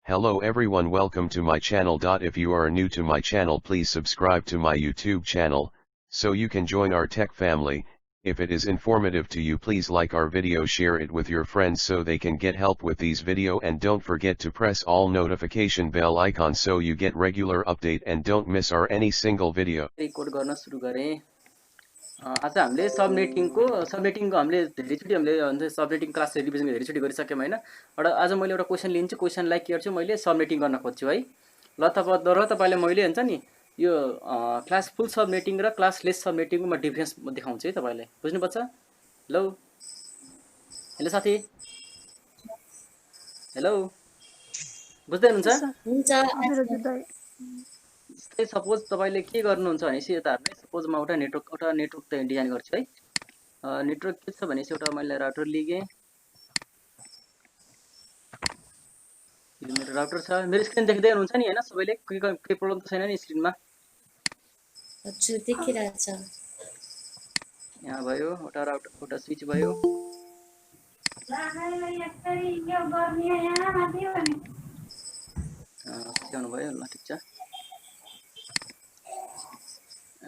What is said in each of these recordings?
Hello everyone, welcome to my channel. If you are new to my channel, please subscribe to my YouTube channel, so you can join our tech family. If it is informative to you, please like our video, share it with your friends so they can get help with these video, and don't forget to press all notification bell icon so you get regular update and don't miss our any single video. Record गर्न सुरु गरेँ। आज हामीले सबनेटिङको हामीले धेरैचोटि हामीले subnetting class revision धेरैचोटि गरिसक्यौँ हैन। र आज मैले एउटा क्वेशन लिन्छु, क्वेशनलाई के गर्छु मैले सबनेटिङ गर्न खोज्छु है। ल तपाईले मैले हुन्छ नि यो क्लास फुल सबनेटिङ र क्लास लेस सबनेटिङको म डिफरेन्स देखाउँछु है तपाईलाई, बुझ्नुपर्छ। हेलो हेलो साथी, हेलो बुझ्दै हुनुहुन्छ? सपोज तपाईले के गर्नुहुन्छ भनेपछि यता हेर्नु, सपोज म एउटा नेटवर्क त डिजाइन गर्छु है। नेटवर्क के छ भनेपछि एउटा मैले राउटर लिएँ, यो मेरो राउटर छ। मेरो स्क्रिन देख्दै हुनुहुन्छ नि हैन सबैले? के प्रब्लम त छैन नि स्क्रिनमा? हजुर देखिरहेछ। यहाँ भयो एउटा राउटर, एउटा स्विच भयो। स्याउनु भयो, ल ठिक छ।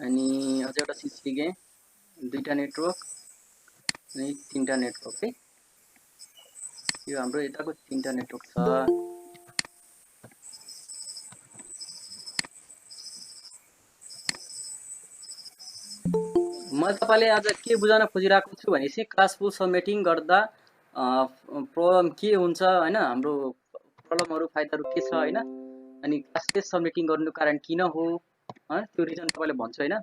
अनि अझै एउटा स्विच लिएँ, दुईटा नेटवर्क अनि तीनटा नेटवर्क है। यो हाम्रो यताको तीनटा नेटवर्क छ। म तपाईले आज के बुझाउन खोजिरहेको छु भनेपछि क्लास फुल सबनेटिङ गर्दा प्रब्लम के हुन्छ हैन, हाम्रो प्रब्लमहरु फाइदाहरु के छ हैन, अनि क्लास लेस सबनेटिङ गर्नुको कारण किन हो, त्यो रिजन तपाईलाई भन्छु हैन।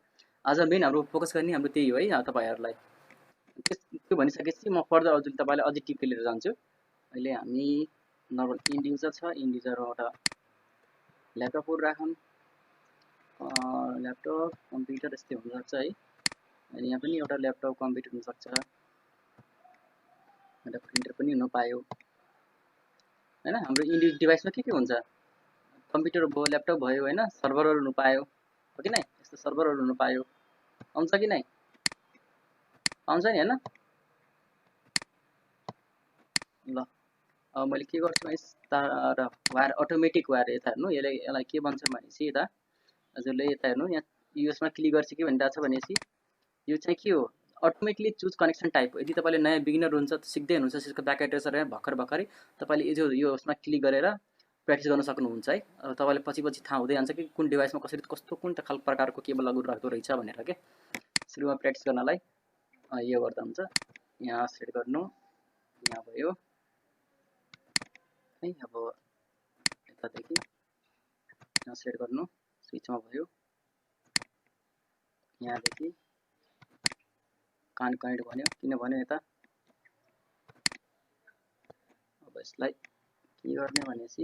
आज मेन हाम्रो फोकस गर्ने हाम्रो त्यही हो है तपाईहरुलाई। त्यो भनिसकेपछि म फर्दर अझै तपाईलाई अझै टिप लिएर जान्छु। अहिले हामी नर्मल इन्ड युजर छ, इन्ड युजरमा एउटा ल्यापटपहरु राखौँ। ल्यापटप कम्प्युटर यस्तै हुन सक्छ है। अनि यहाँ पनि एउटा ल्यापटप कम्प्युटर हुन सक्छ, एउटा प्रिन्टर पनि हुन पायो हैन। हाम्रो इन्ड डिभाइसमा के हुन्छ, कम्प्युटर भयो, ल्यापटप भयो हैन, सर्भरहरु हुन पायो हो कि नै? यस्तो सर्भरहरु हुन पायो, आउँछ कि नै? आउँछ नि हैन। ल अब मैले के गर्छु भने तार वायर, अटोमेटिक वायर यता हेर्नु, यसलाई के भन्छ भनेपछि यता हजुरले यता हेर्नु, यहाँ युएसमा क्लिक गरिसक्यो भनिरहेको छ भनेपछि यो चाहिँ के हो, अटोमेटिकली चुज कनेक्सन टाइप। यदि तपाईले नयाँ बिगिनर हुनुहुन्छ, सिक्दै हुनुहुन्छ, त्यसको ब्याकएन्ड रहेछ भर्खरै तपाईले यो यसमा क्लिक गरेर प्र्याक्टिस गर्न सक्नुहुन्छ है। तपाईले पछि थाहा हुँदै जान्छ कि कुन डिभाइसमा कसरी कस्तो कुन खालको प्रकारको केबल लागु राख्दो रहेछ भनेर के। सुरुमा प्र्याक्टिस गर्नलाई यो गर्दा हुन्छ। यहाँ सेट गर्नु, यहाँ भयो है। अब यतादेखि यहाँ सेट गर्नु, स्विचमा भयो, यहाँदेखि कनेक्ट भन्यो, किन भन्यो यता। अब यसलाई के गर्ने भनेपछि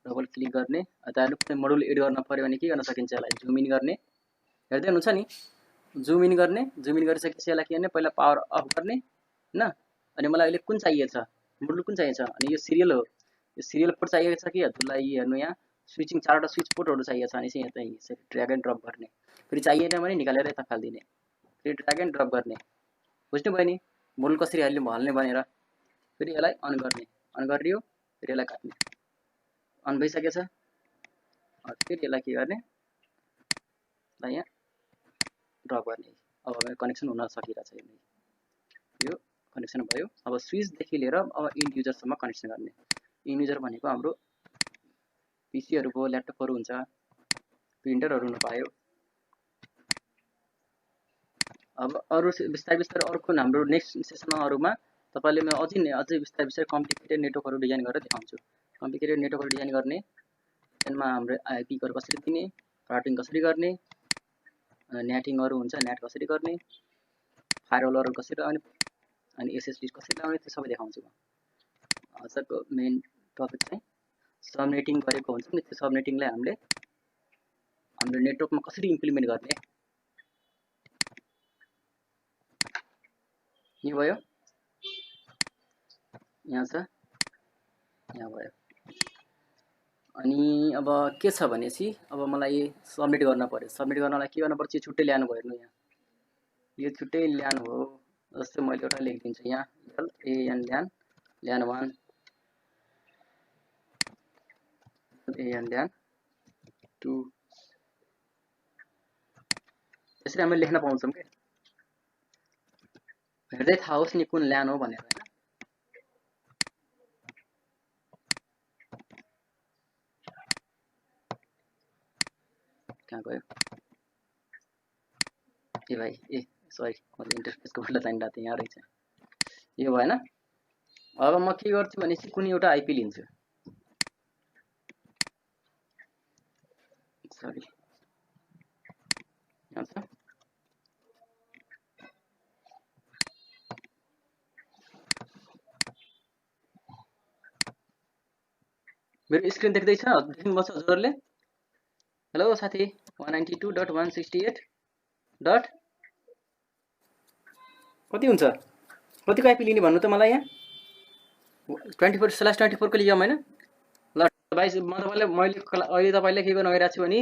डबल क्लिक गर्ने, यता कुनै मोडुल एड गर्न पर्यो भने के गर्न सकिन्छ, यसलाई जुम इन गर्ने, हेर्दै हुनुहुन्छ नि, जुम इन गर्ने। जुम इन गरिसकेपछि यसलाई के गर्ने, पहिला पावर अफ गर्ने हैन। अनि मलाई अहिले कुन चाहिएको छ, मोडुल कुन चाहिएको छ, अनि यो सिरियल हो, यो सिरियल पोर्ट चाहिएको छ कि हजुरलाई हेर्नु, यहाँ स्विचिङ चारवटा स्विच पोर्टहरु चाहिएको छ भने चाहिँ यता यसरी ड्र्याग एन्ड ड्रप गर्ने, फेरि चाहिएन भने निकालेर यता फाल्दिने, फेरि ड्र्याग एन्ड ड्रप गर्ने। बुझ्नुभयो नि मोडुल कसरी हाल्ने भनेर। फेरि यसलाई अन गर्ने, अन गरियो, फेरि यसलाई काट्ने, अन भइसकेछ। फेरि यसलाई के गर्ने, यहाँ ड्रप गर्ने। अब मेरो कनेक्सन हुन सकिरहेछ, यो कनेक्सन भयो। अब स्विचदेखि लिएर अब इन्ड युजरसम्म कनेक्सन गर्ने। इन्ड युजर भनेको हाम्रो पिसीहरु भयो, ल्यापटपहरु हुन्छ, प्रिन्टरहरु हुन पायो। अब अरु बिस्तारै अर्को हाम्रो नेक्स्ट सेसनहरुमा तपाईले म अझै बिस्तारै कम्प्लिकेटेड नेटवर्कहरु डिजाइन गरेर देखाउँछु। कम्प्लिकेटेड नेटवर्कहरु डिजाइन गर्ने, त्यसमा हाम्रो आईपीहरु कसरी दिने, राउटिङ कसरी गर्ने, नेटिङहरु हुन्छ, नेट कसरी गर्ने, फायरवलहरु कसरी लगाउने, अनि एसएसडी कसरी लगाउने, त्यो सबै देखाउँछु म। आजको मेन टपिक चाहिँ सबनेटिङ गरेको हुन्छ नि, त्यो सबनेटिङलाई हामीले हाम्रो नेटवर्कमा कसरी इम्प्लिमेन्ट गर्ने। यो भयो, यहाँ छ, यहाँ भयो। अनि अब के छ भनेपछि अब मलाई सबमिट गर्न पर्यो। सबमिट गर्नलाई के गर्नु पर्छ, छुट्टै ल्याउनु भयो। हेर्नु यहाँ यो छुट्टै ल्यान हो। जस्तै मैले एउटा लेखिदिन्छु यहाँ, एएन ल्यान 1 एन ल्यान 2 यसरी हामीले लेख्न पाउँछौं के हेर्दै थाहा होस् नि कुन ल्यान हो भनेर हैन कहाँ गयो ए भाइ ए सरी मैले इन्टरफेसको बदला लाइन राते यहाँ रहेछ यो भएन अब म के गर्छु भनेपछि कुनै एउटा आइपी लिन्छु सरी अच्छा मेरो स्क्रिन देख्दै छ देख्नुभएको छ हजुरहरुले हेलो साथी 192.168 डट कति हुन्छ कतिको आइपी लिने भन्नु त मलाई यहाँ 24/24 को लियौं हैन ल भाइ म तपाईलाई मैले अहिले तपाईलाई के गर्न गइराछु भने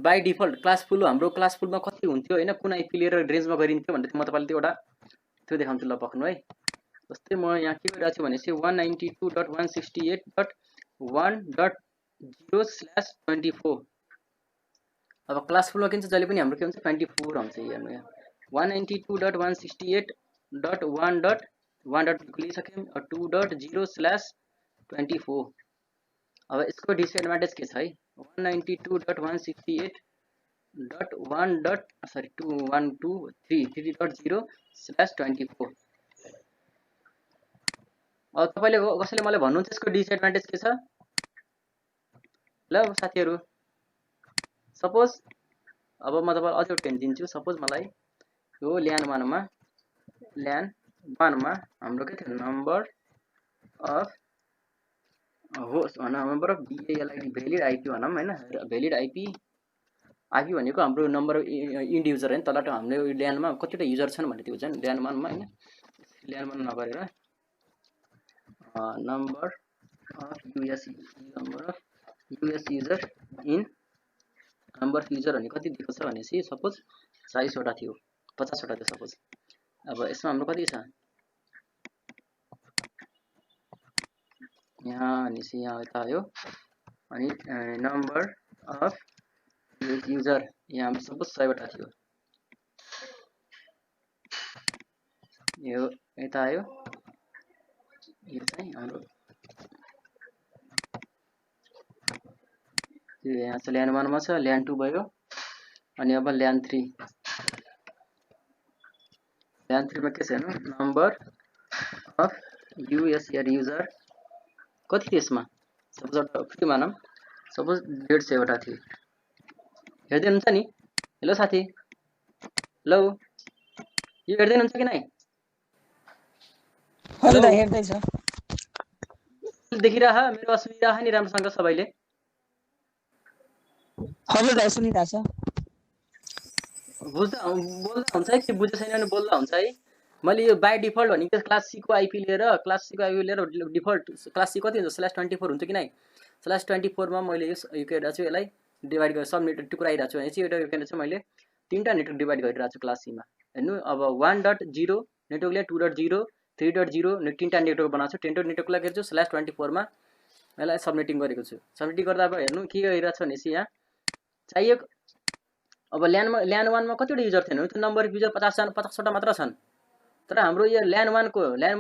बाइ डिफल्ट क्लास फुल हाम्रो क्लास फुलमा कति हुन्थ्यो हैन कुन आइपी लिएर रेन्जमा गरिन्थ्यो भनेर म तपाईलाई त्यो एउटा त्यो देखाउँछु ल पक्नु है जस्तै म यहाँ के गरिराछु भने चाहिँ 192.168.1.0/24 अब क्लास फुलमा किन चाहिँ जहिले पनि हाम्रो के हुन्छ 24 आउँछ हेर्नु यहाँ 192.168.1.1 लिइसक्यौं 2.0/24 अब यसको डिसएडभान्टेज के छ है 192.168.1.3.0/24 अब तपाईले कसैले मलाई भन्नुहुन्छ यसको डिसएडभान्टेज के छ ल साथीहरु सपोज अब म तपाईलाई अझै टेन दिन्छु सपोज मलाई यो ल्यान 1 मा हाम्रो के थियो number of host number of VALID valid IP भनौं हैन भ्यालिड आइपी भनेको हाम्रो नम्बर अफ इन्ड युजर हैन तलबाट हाम्रो ल्यान मा कतिवटा युजर छन् भन्ने त्यो हुन्छ ल्यान 1 मा हैन ल्यान 1 नगरेर number of US user in number of user भने कति दिएको छ भनेपछि सपोज 40 वटा थियो 50 वटा थियो सपोज अब यसमा हाम्रो कति छ यहाँ भनेपछि यहाँ यता आयो अनि नम्बर अफ युजर यहाँ सपोज 100 वटा थियो यो यता आयो यो चाहिँ हाम्रो यहाँ चाहिँ ल्यान 1 मा छ ल्यान 2 भयो अनि अब ल्यान 3 मा के छ हेर्नु नम्बर अफ US युजर कति थियो यसमा सपोज फ्री मानौं सपोज 150 वटा थियो हेर्दै हुनुहुन्छ नि हेलो साथी हेलो यो हेर्दै हुनुहुन्छ कि नै हजुर दाइ हेर्दै छ देखिरहा मेरो सुनिरहा नि राम्रोसँग सबैले हजुर दाइ सुनिरा छ बुझ्दा बोल्दा हुन्छ है कि बुझ्दै छैन भने बोल्दा हुन्छ है मैले यो बाइ डिफल्ट भनेको क्लास सी को आइपी लिएर डिफल्ट क्लास सी कति हुन्छ /24 हुन्छ कि नै /24 मा मैले यो के गरिरहेको छु यसलाई डिभाइड गरेर सब नेटवर्क टुक्राइरहेको छु भने चाहिँ एउटा के भन्छ मैले तीनटा नेटवर्क डिभाइड गरिरहेको छु क्लास सी मा हेर्नु अब 1.0 नेटवर्कले 2.0 3.0 तीनटा नेटवर्क बनाएको छु टेन्टो नेटवर्कलाई के गर्छु /24 मा यसलाई सबनेटिङ गरेको छु सबनेटिङ गर्दा अब हेर्नु के गरिरहेको छ भनेपछि यहाँ चाहिएको अब ल्यान 1 मा कतिवटा युजर थिएन त्यो नम्बर अफ युजर 50 वटा मात्र छन् तर हाम्रो यो ल्यान 1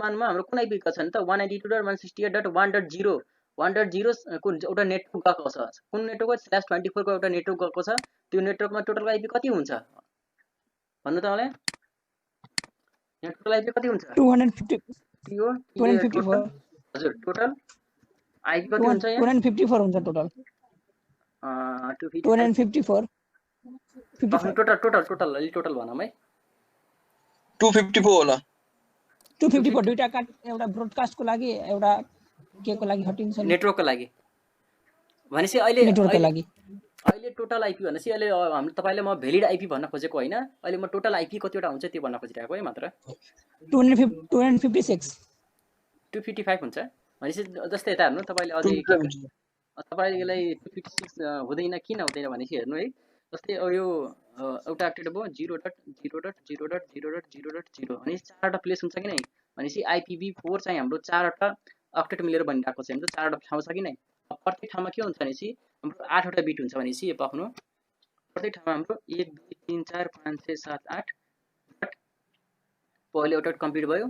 मा हाम्रो कुन आइपी छ नि त 192.168.1.0 को एउटा नेटवर्क गएको छ कुन नेटवर्क /24 को एउटा नेटवर्क गएको छ त्यो नेटवर्कमा टोटल आइपी कति हुन्छ भन्नु त मलाई यहाँ टोटल आइपी कति हुन्छ 254 हजुर टोटल आइपी कति हुन्छ यहाँ 254 हुन्छ टोटल 254 टोटल अलि टोटल भनौं है 254 होला 254 दुईटा काट एउटा ब्रोडकास्टको लागि एउटा के को लागि हटिन्छ नेटवर्कको लागि भनेपछि अहिले नेटवर्कको लागि अहिले टोटल आइपी भनेपछि अहिले हामी तपाईले म भ्यालिड आइपी भन्न खोजेको हैन अहिले म टोटल आइपी कतिवटा हुन्छ त्यो भन्न खोजिरहेको है मात्र 256 255 हुन्छ भनेपछि जस्तै यता हेर्नु तपाईले अझै तपाईलाई 256 हुँदैन किन हुँदैन भनेपछि हेर्नु है जस्तै यो एउटा एक्टिभ भयो 0.0.0.0.0.0 अनि चारवटा प्लेस हुन्छ कि नै भनेपछि IPv4 चाहिँ हाम्रो चारवटा अक्टेट मिलेर बनिरहेको छ हैन त चारवटा ठाउँ छ कि नै प्रत्येक ठाउँमा के हुन्छ भनेपछि हाम्रो 8 वटा बिट हुन्छ भनेपछि यो पक्नु प्रत्येक ठाउँमा हाम्रो 1 2 3 4 5 6 7 8 बट पहिलो एउटा कम्प्लिट भयो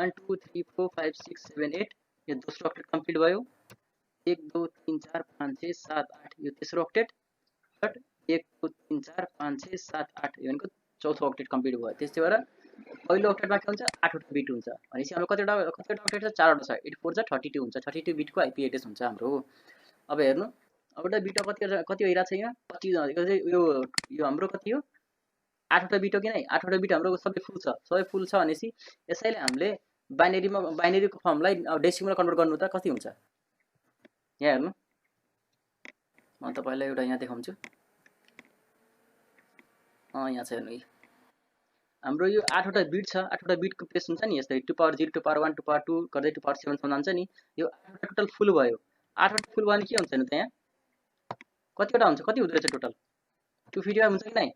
1 2 3 4 5 6 7 8 यो दोस्रो अक्टेट कम्प्लिट भयो 1 2 3 4 5 6 7 8 यो तेस्रो अक्टेट बट 1 2 3 4 5 6 7 8 यो भनेको चौथो अक्टेट कम्प्लिट भयो त्यसै भएर पहिलो अक्टेटमा के हुन्छ 8 वटा बिट हुन्छ भनेपछि हाम्रो कतिवटा अक्टेट छ 4 वटा छ 8 4 जा 32 हुन्छ 32 बिटको आईपी एड्रेस हुन्छ हाम्रो अब हेर्नु अब एउटा बिट कति भइरहेछ यहाँ 25 यो हाम्रो कति हो 8 वटा बिट हो कि नै 8 वटा बिट हाम्रो सबै फुल छ भनेपछि यसैले हामीले बाइनेरीको फर्मलाई डेसिमल कन्भर्ट गर्नु त कति हुन्छ यहाँ हेर्नु म तपाईलाई एउटा यहाँ देखाउँछु यहाँ छ हेर्नु हाम्रो यो 8 वटा बिट छ 8 वटा बिटको प्लेस हुन्छ नि यस्तै 2 पावर 0 2 पावर 1 2 पावर 2 गर्दै 2 पावर 7 सम्म जान्छ नि यो 8 वटा टोटल फुल भयो 8 वटा फुल भयो भने के हुन्छ नि त यहाँ कतिवटा हुन्छ कति हुँदै रहेछ टोटल 255 हुन्छ कि नै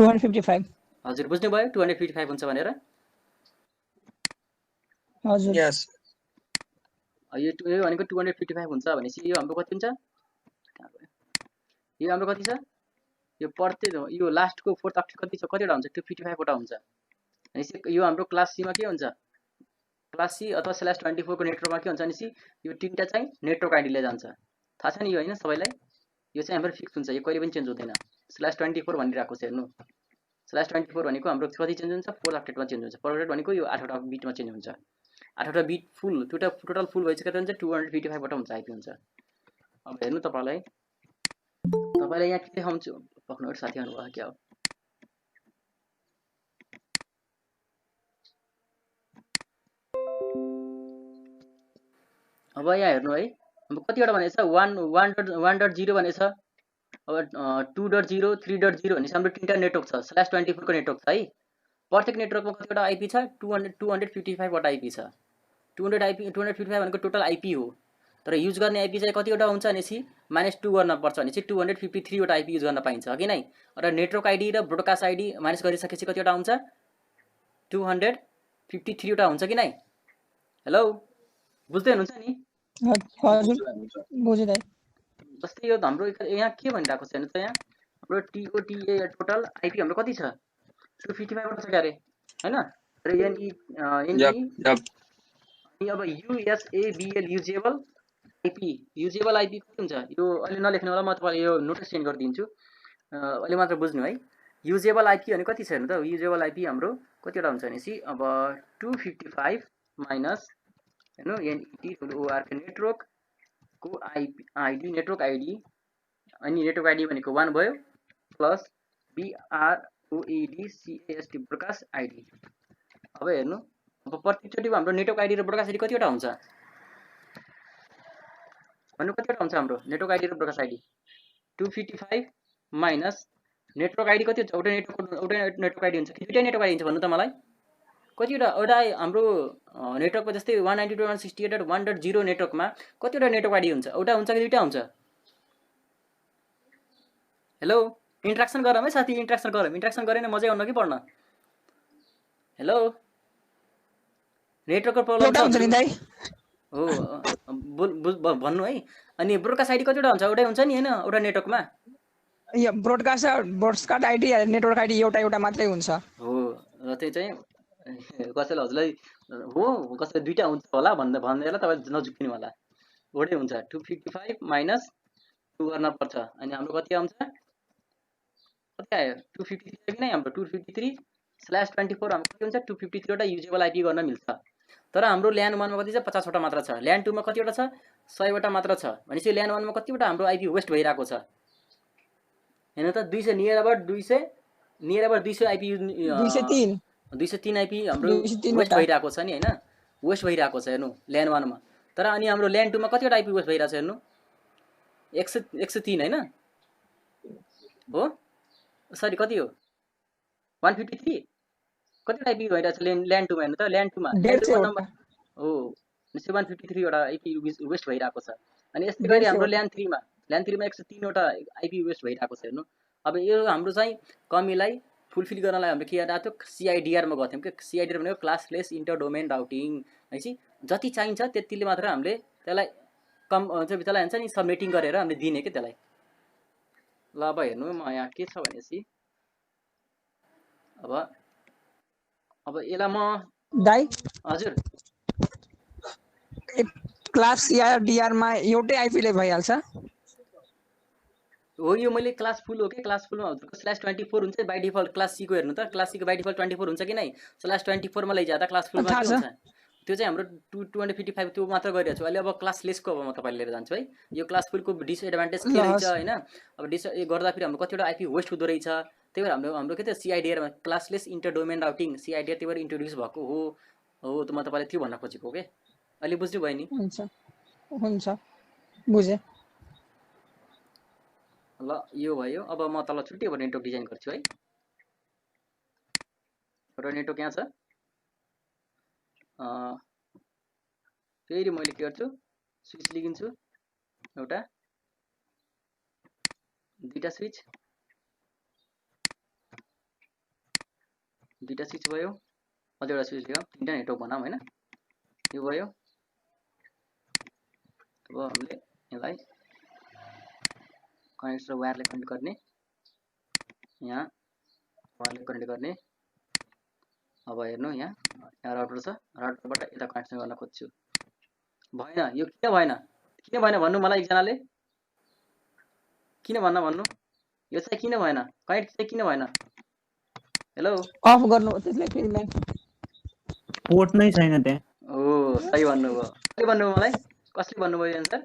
255 हजुर बुझ्नु भयो 255 हुन्छ भनेर हजुर Yes. यो भनेको 255 हुन्छ भनेपछि यो हाम्रो कति हुन्छ यो हाम्रो कति छ यो प्रत्येक यो लास्टको फोर्थ अक्टेट कति छ कतिवटा हुन्छ 255 वटा हुन्छ भनेपछि यो हाम्रो क्लास सी मा के हुन्छ क्लास सी अथवा /24 को नेटवर्कमा के हुन्छ भनेपछि यो तीनटा चाहिँ नेटवर्क आइडीले जान्छ थाहा छ नि यो हैन सबैलाई यो चाहिँ हाम्रो फिक्स हुन्छ यो कहिले पनि चेन्ज हुँदैन /24 भनिरहेको छ हेर्नु /24 भनेको हाम्रो कति चेन्ज हुन्छ फोर्थ अक्टेटमा चेन्ज हुन्छ फोर्थ अक्टेट भनेको यो 8 वटा बिटमा चेन्ज हुन्छ 8 वटा बिट फुल टोटल फुल भइसक्यो कति हुन्छ 255 वटा हुन्छ आइपी हुन्छ अब हेर्नु तपाईलाई यहाँ के देखाउँछु पक्नुहरु साथीहरु भयो के हो अब यहाँ हेर्नु है अब कतिवटा भनेछ 1.0 भनेछ अब 2.0 3.0 भनेपछि हाम्रो तीनटा नेटवर्क छ /24 को नेटवर्क छ है प्रत्येक नेटवर्कमा कतिवटा आईपी छ 255 वटा आईपी छ 255 भनेको टोटल आईपी हो तर युज गर्ने आईपी चाहिँ कतिवटा हुन्छ भनेपछि -2 गर्न पर्छ भनेपछि 253 वटा आईपी युज गर्न पाइन्छ कि नै र नेटवर्क आईडी र ब्रोडकास्ट आईडी माइनस गरिसकेपछि कतिवटा हुन्छ 253 वटा हुन्छ कि नै हेलो बुझ्दै हुनुहुन्छ नि हजुर बुझे दाइ जस्तै यो हाम्रो यहाँ के भनिरहेको छ हेर्नु त यहाँ हाम्रो TOTA टोटल आईपी हाम्रो कति छ 255 वटा छ के अरे हैन र एनई अब USABL युजेबल आईपी कति हुन्छ यो अहिले नलेख्नु होला म तपाईलाई यो नोटिस सेन्ड गरिदिन्छु अहिले मात्र बुझ्नु है युजेबल आईपी भने कति छ हेर्नु त युजेबल आईपी हाम्रो कतिवटा हुन्छ भनेसी अब 255 माइनस हेर्नु NET को नेटवर्क को आईडी नेटवर्क आईडी अनि नेटवर्क आईडी भनेको 1 भयो प्लस BROADCAST ब्रोडकास्ट आईडी अब हेर्नु अब प्रत्येकचोटि हाम्रो नेटवर्क आईडी र ब्रोडकास्ट आईडी कतिवटा हुन्छ भन्नु कतिवटा हुन्छ हाम्रो नेटवर्क आईडी र broadcast ID 255 minus network ID कति हुन्छ एउटा नेटवर्क आईडी हुन्छ कि दुईटा नेटवर्क आईडी हुन्छ भन्नु त मलाई कतिवटा एउटा हाम्रो नेटवर्कमा जस्तै 192.168.1.0 नेटवर्कमा कतिवटा नेटवर्क आईडी हुन्छ एउटा हुन्छ कि दुईटा हुन्छ हेलो इन्ट्र्याक्सन गरौँ है साथी इन्ट्र्याक्सन गरेन मजै आउन कि पढ्न हेलो नेटवर्कको प्रब्लम हुन्छ नि दाइ हो भन्नु है अनि ब्रोडकास्ट आईडी कतिवटा हुन्छ एउटै हुन्छ नि हैन एउटा नेटवर्कमा यो ब्रोडकास्ट आईडी नेटवर्क आईडी एउटा मात्रै हुन्छ हो र त्यही चाहिँ कसैले हजुरलाई हो कसैले दुईटा हुन्छ होला भन्दैला तपाईँ नझुक्किनु होला एउटै हुन्छ 255 माइनस 2 गर्न पर्छ अनि हाम्रो कति आउँछ कति आयो 253 कि नै हाम्रो 253/24 हाम्रो कति हुन्छ 253 वटा युजेबल आईपी गर्न मिल्छ तर हाम्रो ल्यान 1 मा कति छ 50 वटा मात्र छ ल्यान 2 मा कतिवटा छ 100 वटा मात्र छ भनेपछि ल्यान 1 मा कतिवटा हाम्रो आईपी वेस्ट भइराको छ हैन त 200 नियर अबाउट 200 आईपी 203 आईपी हाम्रो वेस्ट भइराको छ नि हैन वेस्ट भइराको छ हेर्नु ल्यान 1 मा तर अनि हाम्रो ल्यान 2 मा कतिवटा आईपी वेस्ट भइराछ हेर्नु 103 हैन हो सरी कति हो 153 कतिवटा आईपी भइराछ ल्यान 2 मा हेर्नु त ल्यान 2 मा हो 153 वटा आईपी वेस्ट भइराको छ अनि यस्तै गरी हाम्रो ल्यान 3 मा 103 वटा आईपी वेस्ट भइराको छ हेर्नु अब यो हाम्रो चाहिँ कमीलाई फुलफिल गर्नलाई हामीले के गर्दा थियो CIDR मा गथ्यौं के CIDR भनेको क्लासलेस इन्टर डोमेन राउटिङ हैसी जति चाहिन्छ त्यतिले मात्र हामीले त्यसलाई त्यसलाई हुन्छ नि सबनेटिङ गरेर हामीले दिने के त्यसलाई। ल अब हेर्नु म यहाँ के छ भनेपछि अब यसलाई म दाइ हजुर क्लास या डिआर मा एउटै आइपी ले भइहाल्छ। हो यो मैले क्लास फुल हो कि क्लास फुलमा हजुरको /24 हुन्छ बाइ डिफल्ट। क्लास सी को हेर्नु त क्लास सी को बाइ डिफल्ट 24 हुन्छ कि नै /24 मा लैजाँदा क्लास फुलमा के हुन्छ त्यो चाहिँ हाम्रो 255 त्यो मात्र गरिरहेको छु अहिले। अब क्लास लेसको अब म तपाईँले लिएर जान्छु है। यो क्लास फुलको डिसएडभान्टेज के रहेछ हैन अब गर्दाखेरि हाम्रो कतिवटा आइपी वेस्ट हुँदो रहेछ। त्यही भएर हाम्रो के त सिआइडिआर मा क्लासलेस इन्टर डोमेन राउटिङ सिआइडिआर त्यही भएर इन्ट्रोड्युस भएको हो त म तपाईँलाई त्यो भन्न खोजेको के। अहिले बुझ्नु भयो नि? हुन्छ हुन्छ बुझे। ल यो भयो। अब म तल छुट्टै अब नेटवर्क डिजाइन गर्छु है। एउटा नेटवर्क यहाँ छ फेरि मैले के गर्छु स्विच लिगिन्छु एउटा दुईटा स्विच भयो अझ एउटा स्विच लियो तीनटा नेटवर्क बनाऊँ हैन। यो भयो। अब हामीले यसलाई कनेक्ट र वायरले कनेक्ट गर्ने यहाँ वायरले कनेक्ट गर्ने। अब हेर्नु यहाँ राउटर छ राउटरबाट यता कनेक्सन गर्न खोज्छु भएन। यो किन भएन भन्नु मलाई एकजनाले किन भन्नु यो चाहिँ किन भएन कनेक्ट चाहिँ किन भएन। हेलो अफ गर्नु त्यसले फेरि म्यान पोर्ट नै छैन त्यहाँ। ओ सही भन्नुभयो। कसले भन्नुभयो मलाई कसले भन्नुभयो एन्सर?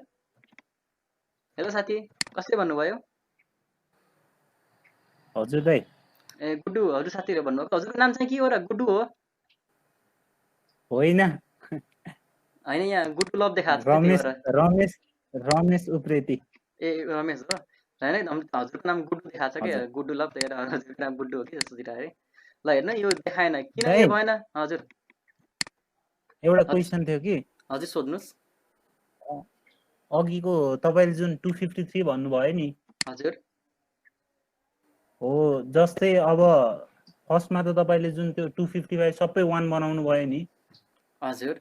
हेलो साथी कसले भन्नुभयो? हजुर दाइ ए गुड्डु हजुर साथीले भन्नुभयो। हजुरको नाम चाहिँ के हो र? गुड्डु हो होइन हैन यहाँ गुड्डु लभ देखाएको छ रमेश त्यही रमेश रमेश उप्रेती। ए रमेश हो हैन हजुरको नाम गुड्डु देखाएको छ के गुड्डु लभ त्यही भएर हजुरको नाम गुड्डु हो कि जस्तो दिरा है। ल हेर्नु यो देखाएन किन यो भएन? हजुर एउटा क्वेशन थियो कि हजुर सोध्नुस्। अघिको तपाईले जुन 253 भन्नुभयो नि हजुर हो जस्तै अब फर्स्टमा त तपाईले जुन त्यो 255 सबै 1 बनाउनु भयो नि हजुर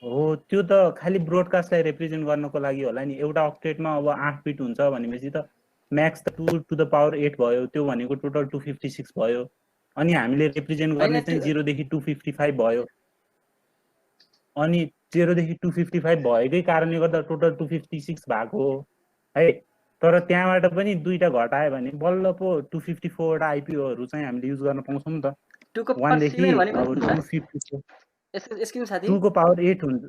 हो त्यो त खाली ब्रोडकास्टलाई रिप्रेजेन्ट गर्नको लागि होला नि। एउटा अक्टेटमा अब 8 बिट हुन्छ भनेपछि त म्याक्स त 2 टु द पावर 8 भयो त्यो भनेको टोटल 256 भयो। अनि हामीले रिप्रेजेन्ट गर्ने चाहिँ 0 देखि 255 भयो। अनि 0 देखि 255 भएकै कारणले गर्दा टोटल 256 भएको हो है। तर त्यहाँबाट पनि दुईटा घटायो भने बल्ल पो 254 वटा आइपीओहरु चाहिँ हामीले युज गर्न पाउँछौं नि त। 1 देखि 254 एक्सक्युज साथी 2 को पावर 8 हुन्छ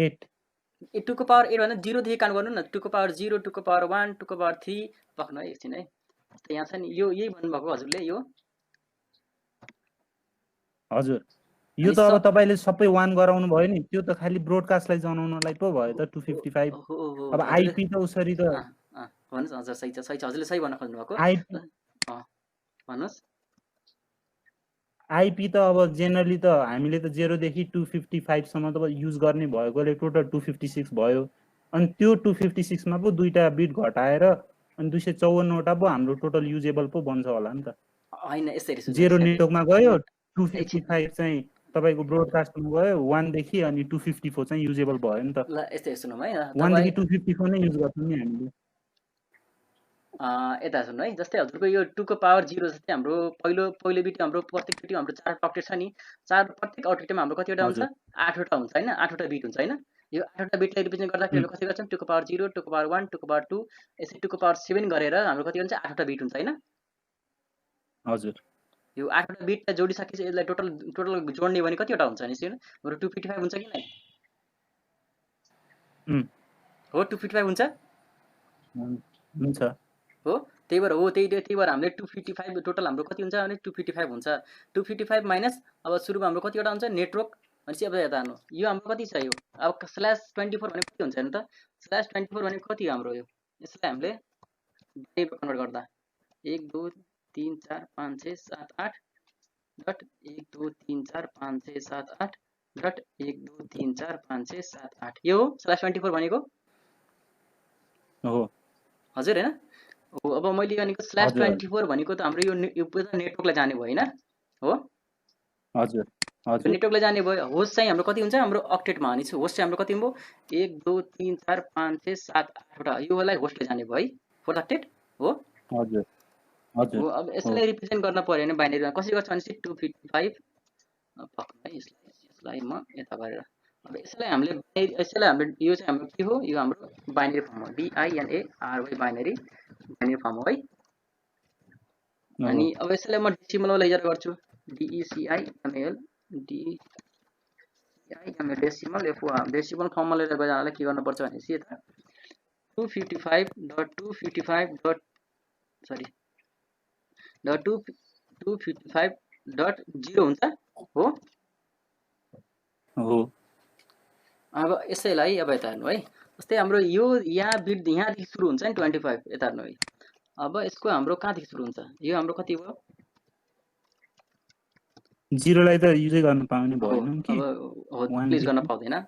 8 ए 2 को पावर 8 भन्दा 0 देखि काउन्ट गर्नु न। 2 को पावर 0 2 को पावर 1 2 को पावर 3 पक्न है एकछिन है। त यहाँ छ नि यो यही भन्नुभएको हजुरले यो हजुर यो त अब तपाईले सबै 1 गराउनु भयो नि त्यो त खाली ब्रोडकास्टलाई जनाउनलाई पो भयो त 255। अब आईपी त उसरी त भन्नुस् हजुर सही छ हजुरले सही भन्न खोज्नु भएको आईपी भन्नुस्। आईपी त अब जेनरली त हामीले त 0 देखि 255 सम्म त युज गर्ने भएकोले टोटल 256 भयो। अनि त्यो 256 मा पो दुईटा बिट घटाएर अनि 254 वटा पो हाम्रो टोटल युजेबल पो बन्छ होला नि त। हैन यसरी 0 नेटवर्कमा गयो 255 चाहिँ तपाईको ब्रोडकास्टमा गयो 1 देखि अनि 254 चाहिँ युजेबल भयो नि त। ल यस्तै सुनौँ है 1 देखि 254 नै युज गर्छौं नि हामीले। यता सुन्नु है जस्तै हजुरको यो 2 को पावर 0 जस्तै हाम्रो पहिलो बिट हाम्रो प्रत्येक बिट हाम्रो 4 अक्टेट छ नि। 4 प्रत्येक अक्टेटमा हाम्रो कतिवटा हुन्छ 8 वटा हुन्छ हैन 8 वटा बिट हुन्छ हैन। यो 8 वटा बिटलाई रिप्रेजेन्ट गर्दाखेरि कति गर्छौं 2 को पावर 0 2 को पावर 1 2 को पावर 2 यसरी 2 को पावर 7 गरेर हाम्रो कति हुन्छ 8 वटा बिट हुन्छ हैन। हजुर यो 8 वटा बिटलाई जोडिसकेपछि यसलाई टोटल जोड्ने भने कति वटा हुन्छ नि सिन हाम्रो 255 हुन्छ कि नै हो 255 हुन्छ हो। त्यही भएर हामीले 255 टोटल हाम्रो कति हुन्छ भने 255 हुन्छ। 255 माइनस अब सुरुमा हाम्रो कतिवटा हुन्छ नेटवर्क भनेपछि अब यता हेर्नु यो हाम्रो कति छ यो अब /24 भने कति हुन्छ नि त /24 भने कति हाम्रो यो यसलाई हामीले कन्भर्ट गर्दा 1 2 3 4 5 6 7 8 डट 1 2 3 4 5 6 7 8 डट 1 2 3 4 5 6 7 8 यो /24 भनेको हो हजुर हैन हो। अब मैले भनेको /24 भनेको त हाम्रो यो नेटवर्कलाई जाने भयो हैन हो। हजुर हजुर नेटवर्कलाई जाने भयो होस्ट चाहिँ हाम्रो कति हुन्छ हाम्रो अक्टेटमा हानेछु होस्ट चाहिँ हाम्रो कति भयो 1 2 3 4 5 6 7 8 वटा योलाई होस्टले जाने भयो है फोर्थ अक्टेट हो हजुर हजुर हो अब यसलाई रिप्रेजेन्ट गर्न पर्यो भने बाइनरीमा कसरी गर्छ भने 255 पक्का है यसलाई म यता गरेर अब यसलाई हामीले यो चाहिँ हाम्रो के हो यो हाम्रो बाइनरी फर्म हो BINARY बाइनरी फर्म हो है अनि अब यसलाई म डेसिमलमा लैजाएर गर्छु DECIMAL डेसिमल डेसिमल फर्ममा लिएर गएरलाई के गर्नुपर्छ भनेपछि यता 255.255.0 हुन्छ हो हो अब यसैलाई अब यता हेर्नु है जस्तै हाम्रो यो यहाँ बिट यहाँदेखि सुरु हुन्छ नि 25 यता हेर्नु है अब यसको हाम्रो कहाँदेखि सुरु हुन्छ यो हाम्रो कति भयो 0 लाई त युजै गर्न पाउने भएन कि अब प्लेस गर्न पाउँदैन 1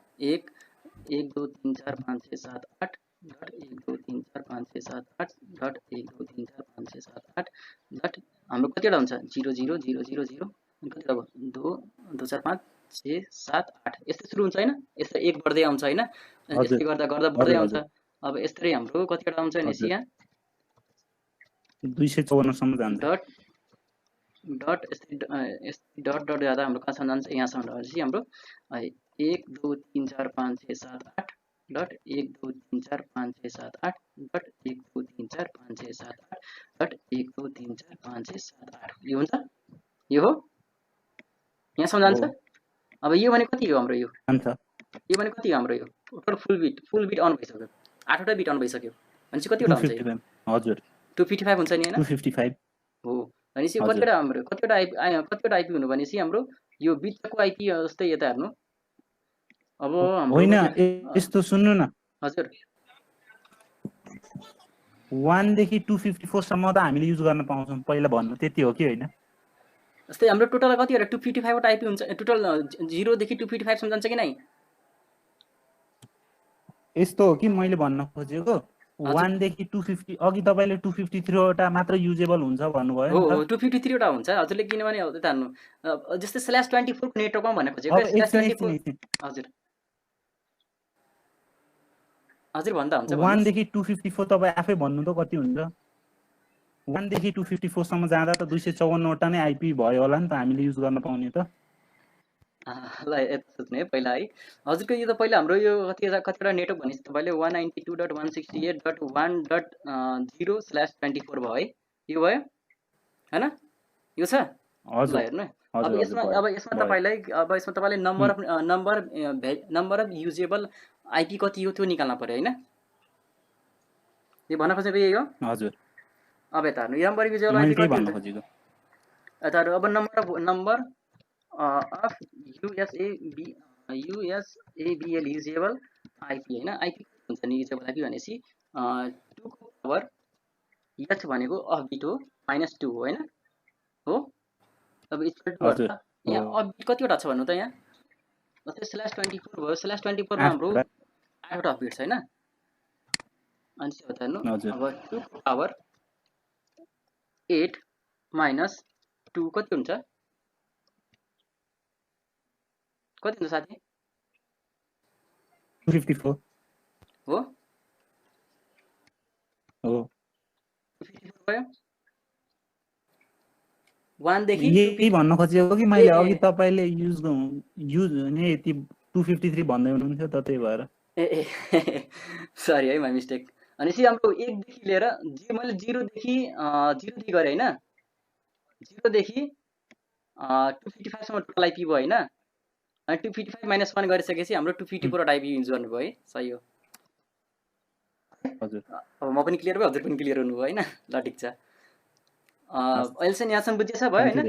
1 2 3 4 5 6 7 8 डट 1 2 3 4 5 6 7 8 डट 1 2 3 4 5 6 7 8 डट हाम्रो कतिवटा हुन्छ 0 0 0 0 0 अनि कति अब 2 2 4 5 6 7 8 यस्तै सुरु हुन्छ हैन यस्तै एक बढ्दै आउँछ हैन यस्तै गर्दा गर्दा बढ्दै आउँछ अब यस्तै हाम्रो कतिवटा आउँछ भनेपछि यहाँ 254 सम्म जान्छ डट डट यस्तै डट डट जाँदा हाम्रो कहाँसम्म जान्छ यहाँसम्म भनेपछि हाम्रो 1 2 3 4 5 6 7 8 डट 1 2 3 4 5 6 7 8 डट 1 2 3 4 5 6 7 8 डट 1 2 3 4 5 6 7 8 यो हुन्छ यो हो यहाँसम्म जान्छ अब यो भने कति हो हाम्रो यो जान्छ यो भने कति हो हाम्रो यो टोटल फुल बिट अन भइसक्यो 8 वटा बिट अन भइसक्यो भनेपछि कतिवटा हुन्छ यो 255 हजुर 255 हुन्छ नि हैन 255 हो भनेपछि कतिवटा हाम्रो कतिवटा आइपी हुनु भनेपछि हाम्रो यो बिचको आइपी जस्तै यता हेर्नु अब हाम्रो होइन यस्तो सुन्नु न हजुर 1 देखि 254 सम्म त हामीले युज गर्न पाउँछौं पहिला भन्नु त्यति हो कि हैन जस्तै हाम्रो टोटल कतिवटा 255 वटा आइपी हुन्छ टोटल 0 देखि 255 सम्म जान्छ कि नै यस्तो हो कि मैले भन्न खोजेको 1 देखि 250 अघि तपाईले 253 वटा मात्र युजेबल हुन्छ भन्नुभयो हो 253 वटा हुन्छ हजुरले किनभने त्यता हेर्नु जस्तै /24 को नेटवर्कमा भन्ने खोजेको /24 हजुर हजुर भन्दा हुन्छ 1 देखि 254 तपाई आफै भन्नु त कति हुन्छ 1 देखि 254 सम्म जाँदा त 254 वटा नै आइपी भयो होला नि त हामीले युज गर्न पाउने त ल यता सोच्नु है पहिला है हजुरको यो त पहिला हाम्रो यो कतिवटा नेटवर्क भनेपछि तपाईले 192.168.1.0/24 भयो है यो भयो हैन यो छ हजुर ल हेर्नु अब यसमा तपाईलाई नम्बर अफ युजेबल आइपी कति हो त्यो निकाल्न पर्यो हैन यो भन्न खोजेको यही हो हजुर अब यता हेर्नु नम्बर युजेबल आइपी कति भन्न खोजेको यता हेर्नु अब number of USABL usable IP हैन IP हुन्छ नि युजेबल IP भनेपछि 2 को पावर h भनेको अफ बिट हो -2 हो हैन हो अब इक्वल टु यहाँ अफ बिट कतिवटा छ भन्नु त यहाँ जस्तै /24 भयो /24 मा हाम्रो 8 वटा अफ बिट छ हैन अनि के हो त हेर्नु अब 2 को पावर 8 - 2 कति हुन्छ कति हुन्छ साथी 254 हो हो 254 भयो 1 देखि यही भन्न खोजेको कि मैले अघि तपाईले युज ने यति 253 भन्दै हुनुहुन्थ्यो त त्यही भएर ए सरी है माइ मिस्टेक अनि सी हाम्रो 1 देखि लिएर मैले 0 देखि गरे हैन 0 देखि 255 सम्म टोटल आइपी भयो हैन अनि 255 - 1 गरिसकेपछि हाम्रो 254 वटा आइपी युज गर्नु भयो है सही हो हजुर अब म पनि क्लियर भयो हजुर पनि क्लियर हुनुभयो हैन ल ठीक छ अहिले चाहिँ यहाँसम्म बुझेछ भयो हैन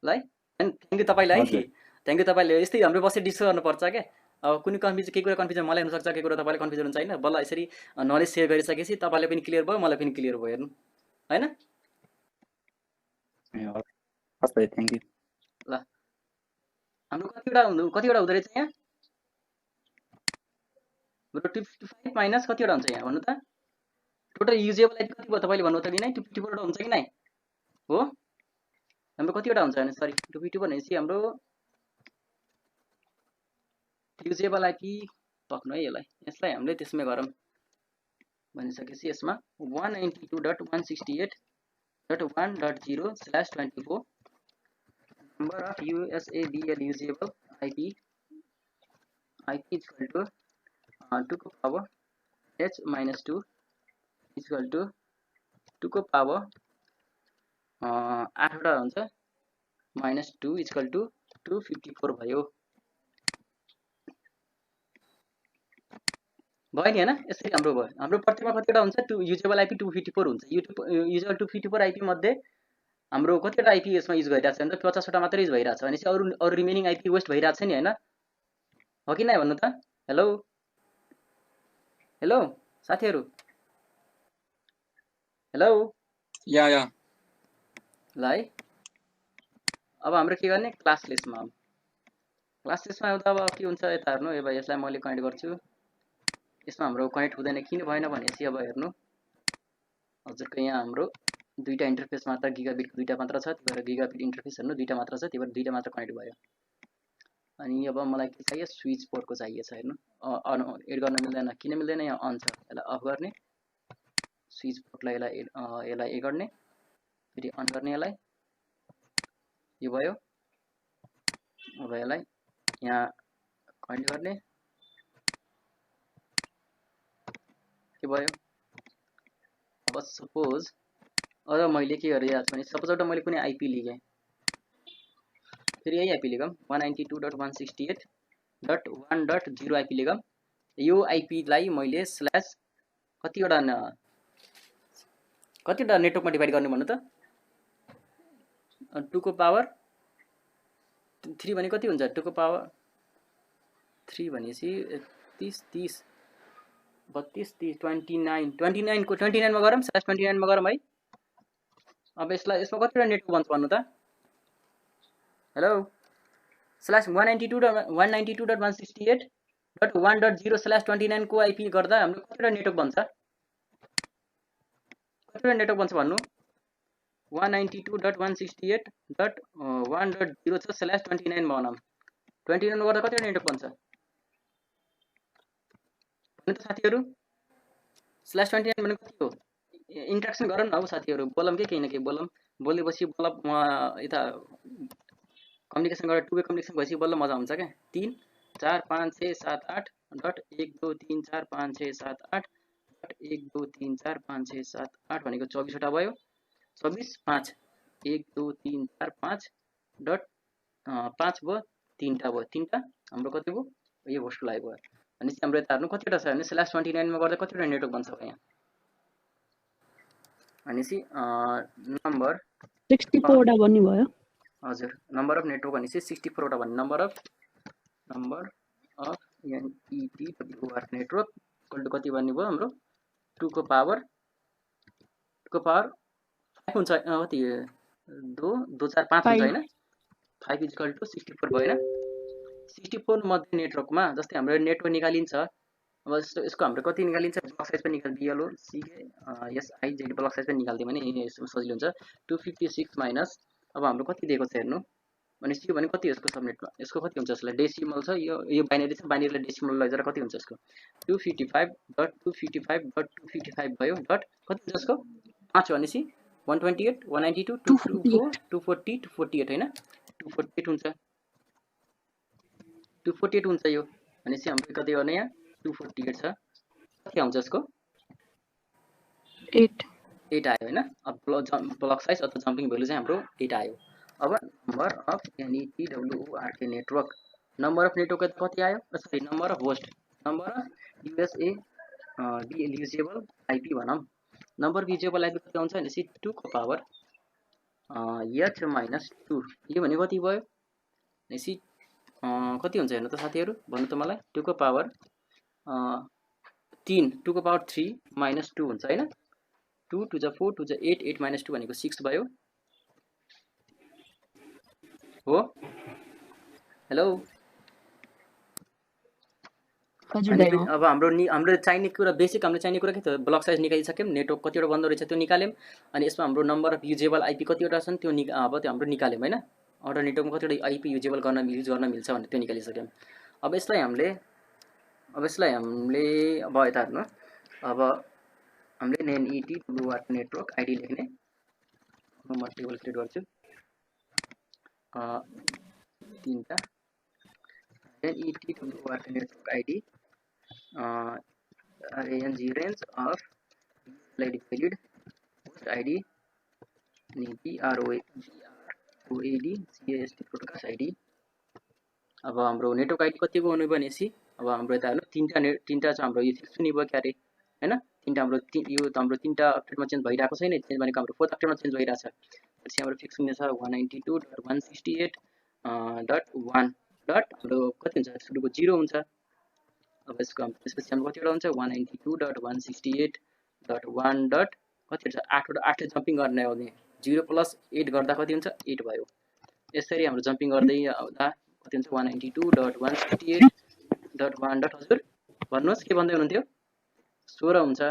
ल है थ्यांक यू तपाईलाई है थ्यांक यू तपाईले यस्तै हाम्रो बसेर डिस्कस गर्नुपर्छ के अब कुनै कन्फ्युजन केही कुरा कन्फ्युजन मलाई हुन सक्छ केही कुरा तपाईलाई कन्फ्युजन हुन्छ हैन बल्ल यसरी नलेज शेयर गरिसकेपछि तपाईले पनि क्लियर भयो मलाई पनि क्लियर भयो हेर्नु हैन हस् भाइ थ्यांक यू ल हाम्रो कतिवटा हुँदै रहेछ यहाँ हाम्रो 255 माइनस कतिवटा हुन्छ यहाँ भन्नु त टोटल युजेबल आइपी कति भयो तपाईले भन्नु त कि नै 254 वटा हुन्छ कि नै हो हाम्रो कतिवटा हुन्छ भने सरी 254 भनेपछि हाम्रो युजेबल आइपी पक्नु है यसलाई हामीले त्यसमै गरौँ भनिसकेपछि यसमा 192.168.1.0/24 number of USABL usable IP is equal to 2 को power h minus 2 is equal to 2 को power 8 वटा हुन्छ minus 2 is equal to 254 भयो भयो नि हैन यसरी हाम्रो भयो हाम्रो प्रत्येकमा कतिवटा हुन्छ युजेबल आइपी 254 हुन्छ युजेबल 254 आइपी मध्ये हाम्रो कतिवटा आइपी यसमा युज गरिरहेछ भने त 50 वटा मात्रै युज भइरहेछ अनि अरु रिमेनिङ आइपी वेस्ट भइरहेछ नि हैन हो कि नै भन्नु त हेलो हेलो साथीहरु हेलो या ल है अब हाम्रो के गर्ने क्लास लिस्टमा आउँदा अब के हुन्छ यता हेर्नु ए भाइ यसलाई मैले कनेक्ट गर्छु यसमा हाम्रो कनेक्ट हुँदैन किन भएन भनेपछि अब हेर्नु हजुरको यहाँ हाम्रो दुईटा इन्टरफेस मात्र गिगाबिटको दुईटा मात्र छ त्यही भएर गिगाबिट इन्टरफेस हेर्नु दुईटा मात्र छ त्यही भएर दुईटा मात्र कनेक्ट भयो अनि अब मलाई के चाहियो स्विच पोर्टको चाहिएको छ हेर्नु अन एड गर्न मिल्दैन किन मिल्दैन यहाँ अन छ यसलाई अफ गर्ने स्विच पोर्टलाई यसलाई ए गर्ने फेरि अन गर्ने यसलाई यो भयो अब यसलाई यहाँ कनेक्ट गर्ने के भयो अब सपोज अझ मैले के गरिरहेको छु भने सपोज एउटा मैले कुनै आइपी लिएँ फेरि यही आइपी लेखौँ 192.168.1.0 आइपी लेखौँ यो आइपी लाई मैले स्ल्यास कतिवटा नेटवर्कमा डिभाइड गर्ने भन्नु त 2 को पावर 3 भने कति हुन्छ 2 को पावर 3 भनेपछि 30 30 32 30 29 को 29 मा गरौँ स्ल्यास 29 मा गरौँ है अब यसमा कतिवटा नेटवर्क बन्छ भन्नु त हेलो स्ल्यास 192.168.1.0/29 को आइपी गर्दा हाम्रो कतिवटा नेटवर्क बन्छ भन्नु 192.168.1.0/29 मा बनाऊँ 29 मा गर्दा कतिवटा नेटवर्क बन्छ भन्नु त साथीहरु स्ल्यास 29 भनेको कति हो इन्ट्र्याक्सन गरौँ न अब साथीहरु बोलम के केही न केही बोलम बोलेपछि बल्ल यता कम्युनिकेसन गरेर टु वे कम्युनिकेसन भएपछि बल्ल मजा हुन्छ क्या 3 4 5 6 7 8 डट 1 2 3 4 5 6 7 8 डट 1 2 3 4 5 6 7 8 भनेको 24 वटा भयो 24 5 1 2 3 4 5 डट 5 भयो 3टा भयो 3टा हाम्रो कति भयो यो होस्टको लागि भयो अनि हाम्रो यता हेर्नु कतिवटा छ भने स्ल्यास 29 मा गर्दा कतिवटा नेटवर्क बन्छ यहाँ भनेपछि नम्बर 64 वटा भन्नु भयो हजुर नम्बर अफ नेटवर्क भनेपछि 64 वटा भन्ने number of NETWOR network equal to कति भन्ने भयो हाम्रो 2 को पावर 5 हुन्छ कति 2 2 4 5 हुन्छ हैन 5 इक्वल टु 64 भयो हैन 64 मध्ये नेटवर्कमा जस्तै हाम्रो नेटवर्क निकालिन्छ अब यसको हाम्रो कति निकालिन्छ ब्लक साइज पनि निकाल्दियो SIZ ब्लक साइज पनि निकाल्दियो भने सजिलो हुन्छ 256 माइनस अब हाम्रो कति दिएको छ हेर्नु भनेपछि यो भने कति यसको सबनेटमा यसको कति हुन्छ यसलाई डेसिमल छ यो बाइनरी छ बाइनरीलाई डेसिमल लैजाएर कति हुन्छ यसको 255.255.255 भयो डट कति हुन्छ यसको 5 भनेपछि 128 192 224 240 248 हैन 248 हुन्छ 248 हुन्छ यो भनेपछि हाम्रो कति गर्ने यहाँ 248 छ कति आउँछ यसको 8 आयो हैन अब ब्लक साइज अथवा जम्पिङ भ्यालु चाहिँ हाम्रो 8 आयो अब number of NETWOR network number of network कति आयो sorry number of host number of USABL usable IP भनौं नम्बर अफ युजेबल आइपी कति आउँछ भनेपछि 2 को पावर h माइनस 2 यो भने कति भयो भनेपछि कति हुन्छ हेर्नु त साथीहरु भन्नु त मलाई 2 को पावर 3 2 को पावर 3 माइनस 2 हुन्छ हैन 2 2 जा 4 2 जा 8 8 माइनस 2 भनेको 6 भयो हो हेलो अब हाम्रो चाहिने कुरा बेसिक हाम्रो चाहिने कुरा के त ब्लक साइज निकालिसक्यौं नेटवर्क कतिवटा बन्दो रहेछ त्यो निकाल्यौं अनि यसमा हाम्रो नम्बर अफ युजेबल आइपी कतिवटा छन् त्यो हाम्रो निकाल्यौं हैन अल्टरनेटिभमा कतिवटा आइपी युज गर्न मिल्छ भने त्यो निकालिसक्यौं अब यसलाई हामीले अब यता हेर्नु अब हामीले NETWR नेटवर्क आइडी लेख्ने म टेबल क्रिएट गर्छु तीनटा NETWR network ID range of valid host ID BROAD CAST broadcast ID अब हाम्रो नेटवर्क आइडी कतिको हुनु भनेपछि अब हाम्रो यता हेर्नु तीनटा छ हाम्रो यो फिक्स हुने भयो क्यारे हैन तीनटा हाम्रो यो त हाम्रो तीनटा अपडेटमा चेन्ज भइरहेको छैन चेन्ज भनेको हाम्रो फोर्थ अपडेटमा चेन्ज भइरहेछ त्यसपछि हाम्रो फिक्स हुने छ 192.168.1 डट हाम्रो कति हुन्छ सुरुको 0 हुन्छ अब यसको त्यसपछि हाम्रो कतिवटा हुन्छ 192.168.1 डट कति हुन्छ 8 ले जम्पिङ गर्ने आउने 0 + 8 गर्दा कति हुन्छ 8 भयो यसरी हाम्रो जम्पिङ गर्दै आउँदा कति हुन्छ 192.168.1 डट हजुर भन्नुस् के भन्दै हुनुहुन्थ्यो 16 हुन्छ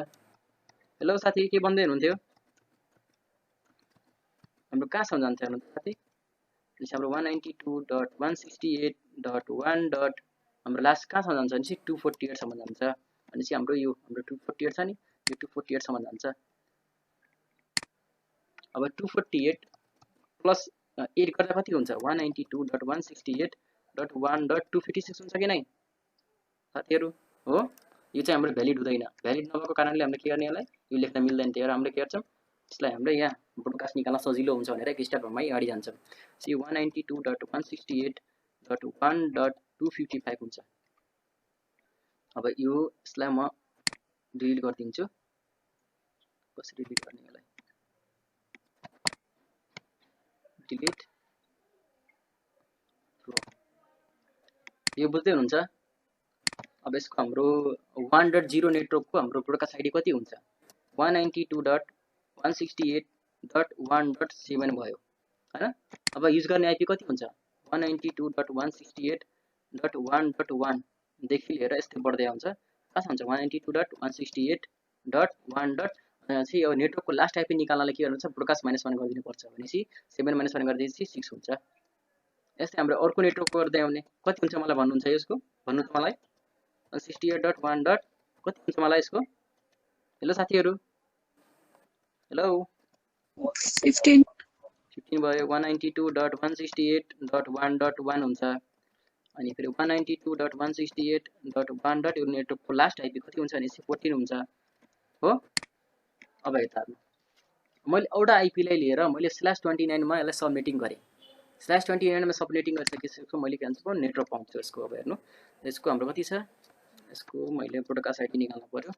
हेलो साथी के भन्दै हुनुहुन्थ्यो हाम्रो कहाँसम्म जान्छ हेर्नु साथी त्यसपछि हाम्रो 192.168.1 डट हाम्रो लास्ट कहाँसम्म जान्छ भनेपछि 248 सम्म जान्छ भनेपछि हाम्रो 248 छ नि यो 248 सम्म जान्छ अब 248 प्लस 8 गर्दा कति हुन्छ 192.168.1 डट 256 हुन्छ कि नै साथीहरु हो यो चाहिँ हाम्रो भ्यालिड हुँदैन भ्यालिड नभएको कारणले हामीले के गर्ने यसलाई यो लेख्न मिल्दैन त्यही भएर हामीले के गर्छौं यसलाई हामीले यहाँ ब्रोडकास्ट निकाल्न सजिलो हुन्छ भनेर एक स्टेपमै अगाडि जान्छौं सी 192.168.1 डट 255 हुन्छ अब यो यसलाई म डिलिट गरिदिन्छु कसरी डिलिट गर्ने यसलाई डिलिट यो बुझ्दै हुनुहुन्छ अब यसको हाम्रो 1.0 नेटवर्कको हाम्रो ब्रोडकास्ट आइडी कति हुन्छ 192.168.1.7 भयो हैन अब युज गर्ने आइपी कति हुन्छ 192.168.1.1 देखि लिएर यस्तै बढ्दै आउँछ कहाँ हुन्छ 192.168.1. चाहिँ यो नेटवर्कको लास्ट आइपी निकाल्नलाई के गर्नुहुन्छ ब्रोडकास्ट -1 गरिदिनु पर्छ भनेपछि 7 - 1 गर्दिएपछि 6 हुन्छ यस्तै हाम्रो अर्को नेटवर्क गर्दै आउने कति हुन्छ मलाई भन्नुहुन्छ यसको भन्नु त मलाई 168.1 डट कति हुन्छ मलाई यसको हेलो साथीहरु हेलो 15 भयो 192.168.1.1 हुन्छ अनि फेरि 192.168.1 डट यो नेटवर्कको लास्ट आइपी कति हुन्छ भने 14 हुन्छ हो अब यता मैले एउटा आइपी लाई लिएर मैले /29 मा यसलाई सबनेटिङ गरे /29 मा सबनेटिङ गरिसकेपछि मैले के भन्छ नेटवर्क पाउँछु यसको अब हेर्नु यसको हाम्रो कति छ यसको मैले ब्रोडकास्ट आइपी निकाल्नु पर्यो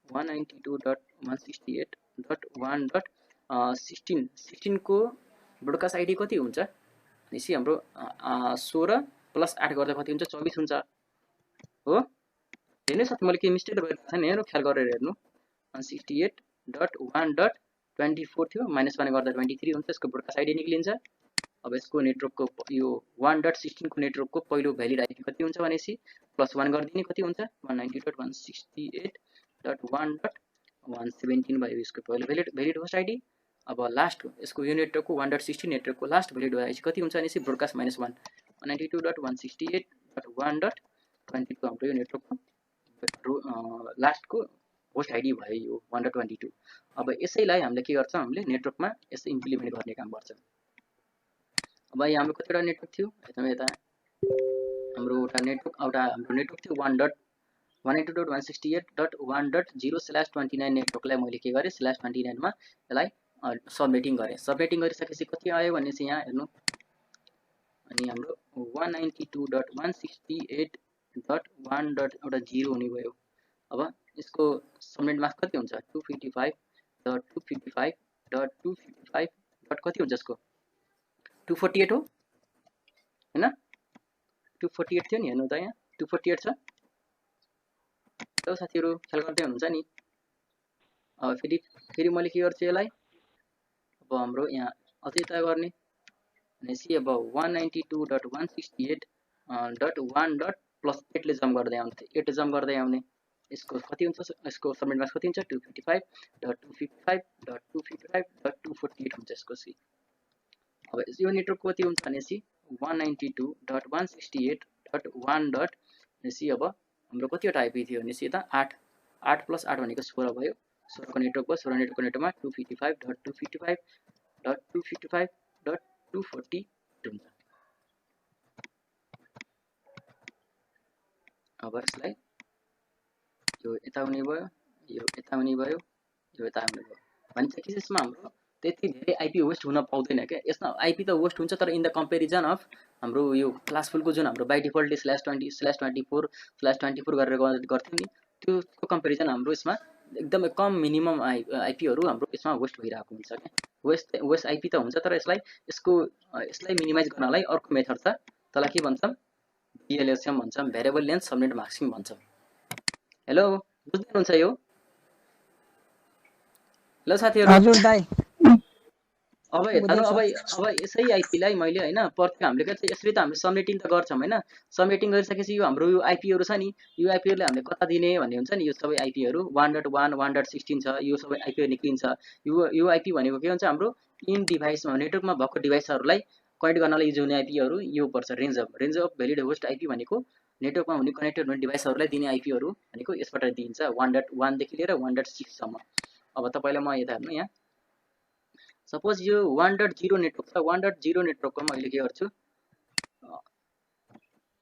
192.168.1.16 को ब्रोडकास्ट आइडी कति हुन्छ भनेपछि हाम्रो 16 + 8 गर्दा कति हुन्छ 24 हुन्छ हो हेर्नु साथी मैले के मिस्टेक गरेको छैन हेर्नु ख्याल गरेर हेर्नु 168.1.24 थियो -1 गर्दा 23 हुन्छ यसको ब्रोडकास्ट आइडी निक्लिन्छ अब यसको नेटवर्कको यो 1.16 को नेटवर्कको पहिलो भ्यालिड आइपी कति हुन्छ भनेपछि +1 गरिदिने कति हुन्छ 192.168.1.117 भयो यसको पहिलो भ्यालिड होस्ट आइडी अब लास्ट यसको यो नेटवर्कको 1.16 नेटवर्कको लास्ट भ्यालिड आइपी कति हुन्छ भनेपछि ब्रोडकास्ट -1 192.168.1.22 हाम्रो यो नेटवर्कको लास्टको होस्ट आइडी भयो यो 1.22 अब यसैलाई हामीले के गर्छौं हामीले नेटवर्कमा यसै इम्प्लिमेन्ट गर्ने काम गर्छौं अब यहाँ हाम्रो कतिवटा नेटवर्क थियो यता हाम्रो एउटा नेटवर्क थियो 192.168.1.0/29 नेटवर्कलाई मैले के गरे /29 मा यसलाई सबनेटिङ गरे सबनेटिङ गरिसकेपछि कति आयो भनेपछि यहाँ हेर्नु अनि हाम्रो 192.168.1.0 हुने भयो अब यसको सबनेट मास्क कति हुन्छ 255.255.255 डट कति हुन्छ यसको 248 हो हैन 248 थियो नि हेर्नु त यहाँ 248 छ ल साथीहरु ख्याल गर्दै हुनुहुन्छ नि अब फेरि मैले के गर्छु यसलाई अब हाम्रो यहाँ अझै तय गर्ने भनेपछि अब 192.168.1 ले जम्प गर्दै आउने 8 ले जम्प गर्दै आउने यसको कति हुन्छ यसको सबनेट मास्क कति हुन्छ 255.255.255.248 हुन्छ यसको सी अब यो नेटवर्क कति हुन्छ भनेपछि 192.168.1. भनेपछि अब हाम्रो कतिवटा आइपी थियो भनेपछि यता 8 8 + 8 भनेको 16 भयो 16 को नेटवर्क भयो 16 नेटवर्कको नेटवर्कमा 255.255.255.242 हुन्छ। अब यसलाई यो यता हुने भयो यो यता हुने भयो यो यता हुने भयो भन्छ कि यसमा हाम्रो त्यति धेरै आइपी होस्ट हुन पाउँदैन क्या। यसमा आइपी त होस्ट हुन्छ तर इन द कम्पेरिजन अफ हाम्रो यो क्लासफुलको जुन हाम्रो बाइ डिफल्टले /20/24/24 गरेर गर्थ्यौँ नि त्यसको कम्पेरिजन हाम्रो यसमा एकदमै कम मिनिमम आइपीहरू हाम्रो यसमा होस्ट भइरहेको हुन्छ क्या। होस्ट आइपी त हुन्छ तर यसलाई मिनिमाइज गर्नलाई अर्को मेथड छ त्यसलाई के भन्छौँ VLSM भन्छौँ भेरिएबल लेन्थ सबनेट मास्किङ भन्छौँ। हेलो बुझ्दै हुनुहुन्छ यो? हेलो साथीहरू हजुर दाइ अब हेर्नु अब यसै आइपीलाई मैले हैन प्रत्येक हामीले के यसरी त हामीले सबनेटिङ त गर्छौँ हैन। सबनेटिङ गरिसकेपछि यो हाम्रो यो आइपीहरू छ नि यो आइपीहरूले हामीले कता दिने भन्ने हुन्छ नि। यो सबै आइपीहरू 1.1 1.16 छ यो सबै आइपीहरू निक्लिन्छ। यो आइपी भनेको के हुन्छ हाम्रो इन डिभाइसमा नेटवर्कमा भएको डिभाइसहरूलाई कनेक्ट गर्नलाई युज हुने आइपीहरू यो पर्छ range of valid host IP भनेको नेटवर्कमा हुने कनेक्टेड हुने डिभाइसहरूलाई दिने आइपीहरू भनेको यसबाट दिइन्छ 1.1 देखि लिएर 1.6 सम्म। अब तपाईलाई म यता हेर्नु यहाँ सपोज यो 1.0 नेटवर्क छ 1.0 नेटवर्कको मैले के गर्छु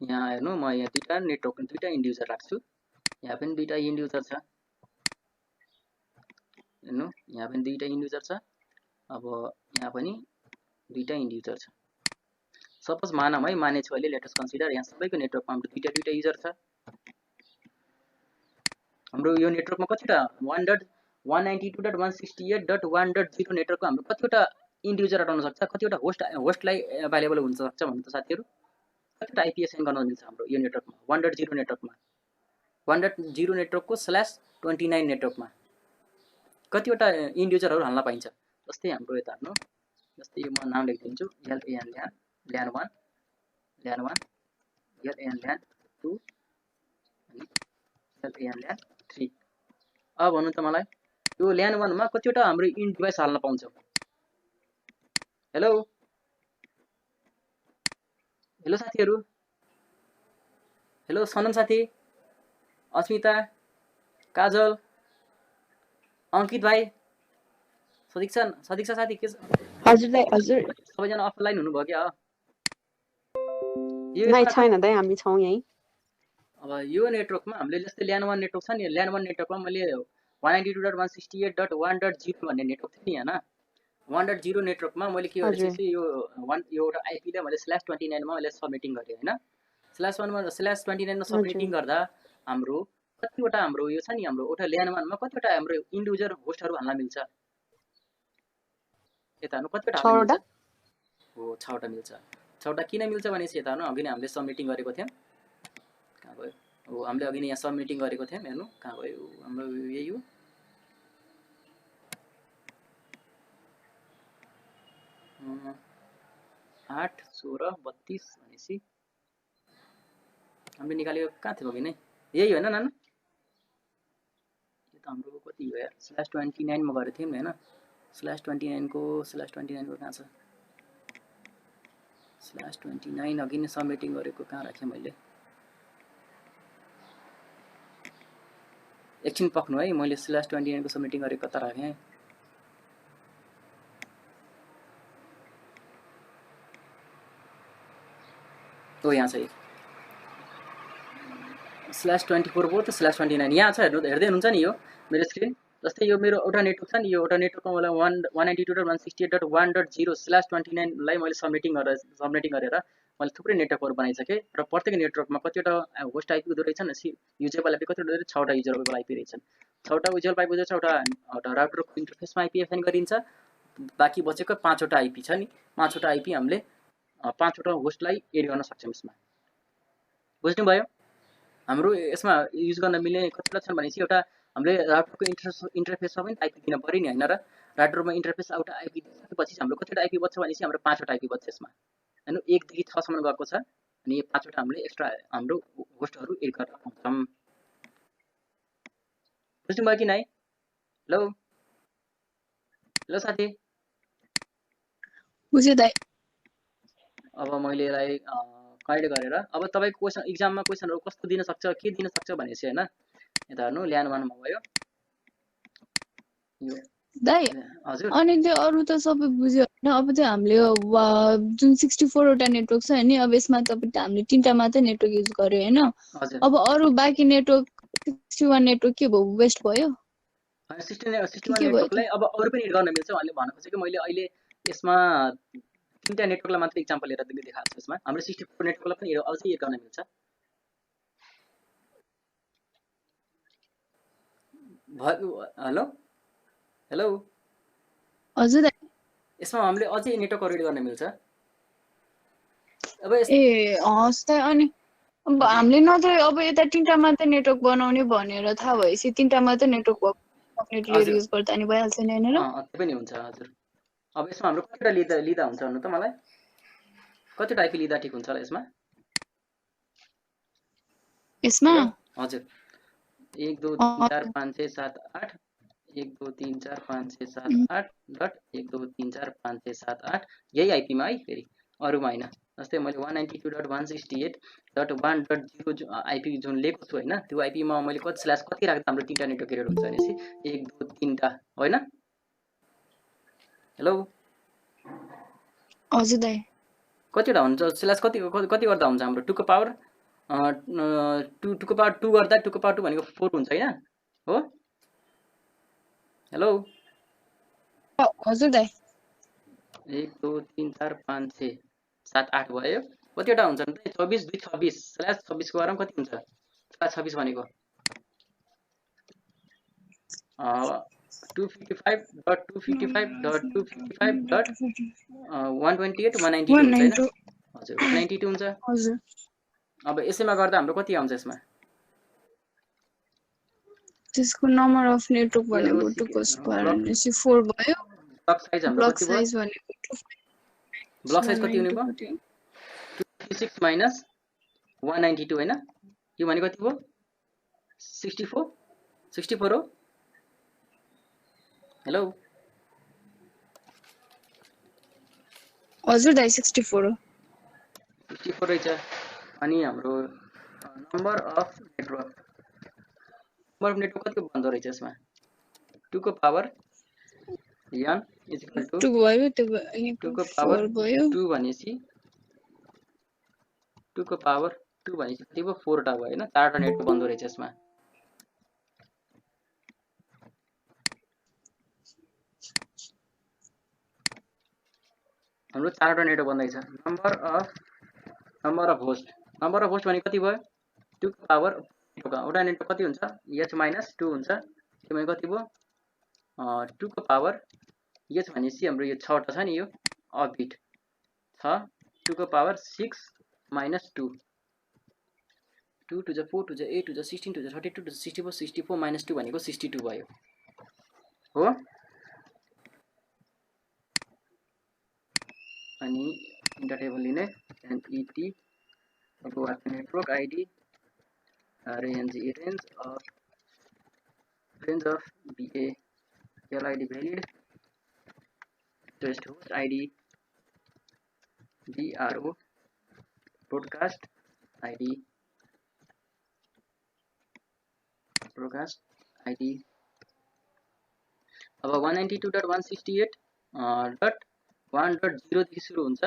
यहाँ हेर्नु म यहाँ दुईटा इन्ड युजर राख्छु। यहाँ पनि दुईटा इन्ड युजर छ हेर्नु यहाँ पनि दुईटा इन्ड युजर छ। अब यहाँ पनि दुईटा इन्ड युजर छ। सपोज मानौँ है मानेछु अहिले लेट अस कन्सिडर यहाँ सबैको नेटवर्कमा हाम्रो दुईटा युजर छ। हाम्रो यो नेटवर्कमा कतिवटा 192.168.1.0 नेटवर्कको हाम्रो कतिवटा इन्ड युजर हटाउन सक्छ कतिवटा होस्टलाई अभाइलेबल हुन सक्छ भन्नु त साथीहरू कतिवटा आइपी एसाइन गर्न मिल्छ हाम्रो यो नेटवर्कमा 1.0 नेटवर्कमा 1.0 नेटवर्कको /29 नेटवर्कमा कतिवटा इन्ड युजरहरू हाल्न पाइन्छ। जस्तै हाम्रो यता हेर्नु जस्तै यो म नाम लेखिदिन्छु LAN 1 LAN 2 अनि LAN 3। अब भन्नु त मलाई यो LAN 1 मा कतिवटा हाम्रो इन्ड डिभाइस हाल्न पाउँछौँ। हेलो हेलो साथीहरू हेलो सनम साथी अस्मिता काजल अंकित भाइ सदीक्षा साथी के हजुर दाइ हजुर सबैजना अफलाइन हुनुभयो क्या? नाइ छैन दाइ हामी छौं यही। अब यो नेटवर्कमा हामीले जस्तै LAN 1 नेटवर्क छ नि LAN 1 नेटवर्कमा मैले 192.168.1.0 भन्ने नेटवर्क थियो नि हैन 1.0 नेटवर्कमा मैले के गरेपछि यो एउटा आइपी ले मैले /29 मा मैले सबमिटिङ गरे हैन। /1 मा /29 मा सबमिटिङ गर्दा हाम्रो कतिवटा हाम्रो यो छ नि हाम्रो एउटा LAN 1 मा कतिवटा हाम्रो इन्ड युजर होस्टहरु हाल्न मिल्छ यता हेर्नु कतिवटा हाल्न मिल्छ हो 6 वटा मिल्छ। 6 वटा किन मिल्छ भने यता हेर्नु अघि नै हामीले सबमिटिङ गरेको थियौं कहाँ गयो हो हामीले अघि नै यहाँ सबमिटिङ गरेको थियौं हेर्नु कहाँ गयो हाम्रो यही हो 8 16 32 भनेसी हामीले निकालेको कहाँ थियो अघि नै यही हो हैन नानु यो त हाम्रो कति हो यार /29 मा गरेको थियौं हैन /29 को कहाँ छ /29 अघि नै सबमिटिङ गरेको कहाँ राखे मैले एकछिन पक्नु है मैले /29 को सबमिटिङ गरेको कता राखे तो यहाँ छ /24 भयो त /29 यहाँ छ हेर्दै हुनुहुन्छ नि यो मेरो स्क्रिन जस्तै यो मेरो एउटा नेटवर्क छ नि यो एउटा नेटवर्कमा मलाई 192.168.1.0 /29 लाई मैले सबमिटिङ गरेर मैले थुप्रै नेटवर्कहरु बनाइसके र प्रत्येक नेटवर्कमा कतिवटा होस्ट आइपी हुँदो रहेछन् युजेबल आइपी कतिवटा 6 वटा युजेबल आइपी रहेछन् 6 वटा युजेबल आइपी छ एउटा राउटरको इन्टरफेसमा आइपी असाइन गरिन्छ बाँकी बचेको 5 वटा आइपी छ नि 5 वटा आइपी हामीले 5 वटा होस्टलाई एड गर्न सक्छौं यसमा बुझ्नु भयो हाम्रो यसमा युज गर्न मिल्ने कतिवटा छन् भनेपछि एउटा हामीले राउटरको इन्टरफेसमा पनि आइपी दिन पर्यो नि हैन र राउटरमा इन्टरफेस एउटा आइपी दिएपछि हाम्रो कतिवटा आइपी बच्छ भनेपछि हाम्रो 5 वटा आइपी बच्छ यसमा हैन 1 देखि 6 सम्म गएको छ अनि यो 5 वटा हामीले एक्स्ट्रा हाम्रो होस्टहरु एड गर्न पाउँछौं बुझ्नु भयो कि नै हेलो हेलो साथी बुझे दाइ अब मैले यसलाई कहिले गरेर अब तपाईको क्वेशन एक्जाममा क्वेशनहरु कस्तो दिन सक्छ के दिन सक्छ भनेपछि हैन यता हेर्नु ल्यान 1 मा भयो यो दाइ हजुर अनि त्यो अरु त सबै बुझ्यो हैन अब चाहिँ हामीले जुन 64 वटा नेटवर्क छ नि अब यसमा त हामीले तीनटा मात्र नेटवर्क युज गर्यो हैन हजुर अब अरु बाँकी नेटवर्क 61 नेटवर्क के भयो वेस्ट भयो 61 नेटवर्कलाई अब अरु पनि एड गर्न मिल्छ भन्ने भनेको छ कि मैले अहिले यसमा तीनटा नेटवर्कलाई मात्र एक्जाम्पल लिएर देखाएको छु यसमा हाम्रो 64 नेटवर्कलाई पनि अझै एड गर्न मिल्छ हेलो हेलो हजुर दाइ यसमा हामीले अझै नेटवर्क एड गर्न मिल्छ अब ए हस् त अनि अब हामीले नत्र अब यता तीनटा मात्र नेटवर्क बनाउने भनेर थाहा भएपछि तीनटा मात्र नेटवर्क नेटवर्क युज गर्दा नि भइहाल्छ नि हैन र त्यो पनि हुन्छ हजुर अब यसमा हाम्रो कतिटा लिदा हुन्छ भन्नु त मलाई कतिटा आइपी लिदा ठीक हुन्छ होला यसमा यसमा हजुर 1 2 3 4 5 6 7 8 1 2 3 4 5 6 7 8 डट 1 2 3 4 5 6 7 8 यही आइपी मा है फेरि अरुमा हैन जस्तै मैले 192.168.1.0 आइपी जुन लेखेको छु हैन त्यो आइपी मा मैले कति राख्दा हाम्रो तीनटा नेटवर्क एरिया हुन्छ भनेपछि 1 2 3 टा हैन हेलो हजुर दाइ कतिटा हुन्छ स्ल्यास कति गर्दा हुन्छ हाम्रो 2 को पावर 2 को पावर 2 गर्दा 2 को पावर 2 भनेको 4 हुन्छ हैन हो हेलो हजुर दाइ 1 2 3 4 5 6 7 8 भयो कतिवटा हुन्छ नि 24 2 26 स्ल्यास 26 को गरम कति हुन्छ स्ल्यास 26 भनेको 255.255.255.128 192 हुन्छ हैन हजुर 192 हुन्छ हजुर अब यसैमा गर्दा हाम्रो कति आउँछ यसमा त्यसको नम्बर अफ नेटवर्क भनेको 2 को स्क्वायर भनेपछि 4 भयो ब्लक साइज हाम्रो ब्लक कति भयो साइज भनेको ब्लक साइज कति हुने भयो 256 माइनस 192 हैन यो भने कति भयो 64 हो हेलो हजुर दाइ 64 हो 64 रहेछ अनि हाम्रो नम्बर अफ नेटवर्क कतिको बन्द रहेछ यसमा 2 को power n is equal to 2 भयो त्यो 2 को पावर 4 भयो 2 भनेपछि 2 को पावर 2 भनेपछि कति भयो 4 टा भयो हैन 4 टा नेटवर्क बन्द रहेछ यसमा हाम्रो 4 टा नेटवर्क बन्दैछ नम्बर अफ होस्ट भने कति भयो 2 को पावर एउटा नेटवर्क कति हुन्छ h माइनस 2 हुन्छ त्यो भने कति भयो 2 को पावर h भनेपछि हाम्रो यो 6 टा छ नि यो अबिट छ 2 को power 6 minus 2 2 to the 4 to the 8 to the 16 to the 32 to the 64 64 minus 2 भनेको 62 भयो हो अनि इन्टर टेबल लिने NET अब network ID range of BA LID valid test host ID BRO broadcast ID अब 192.168.1.0 देखि सुरु हुन्छ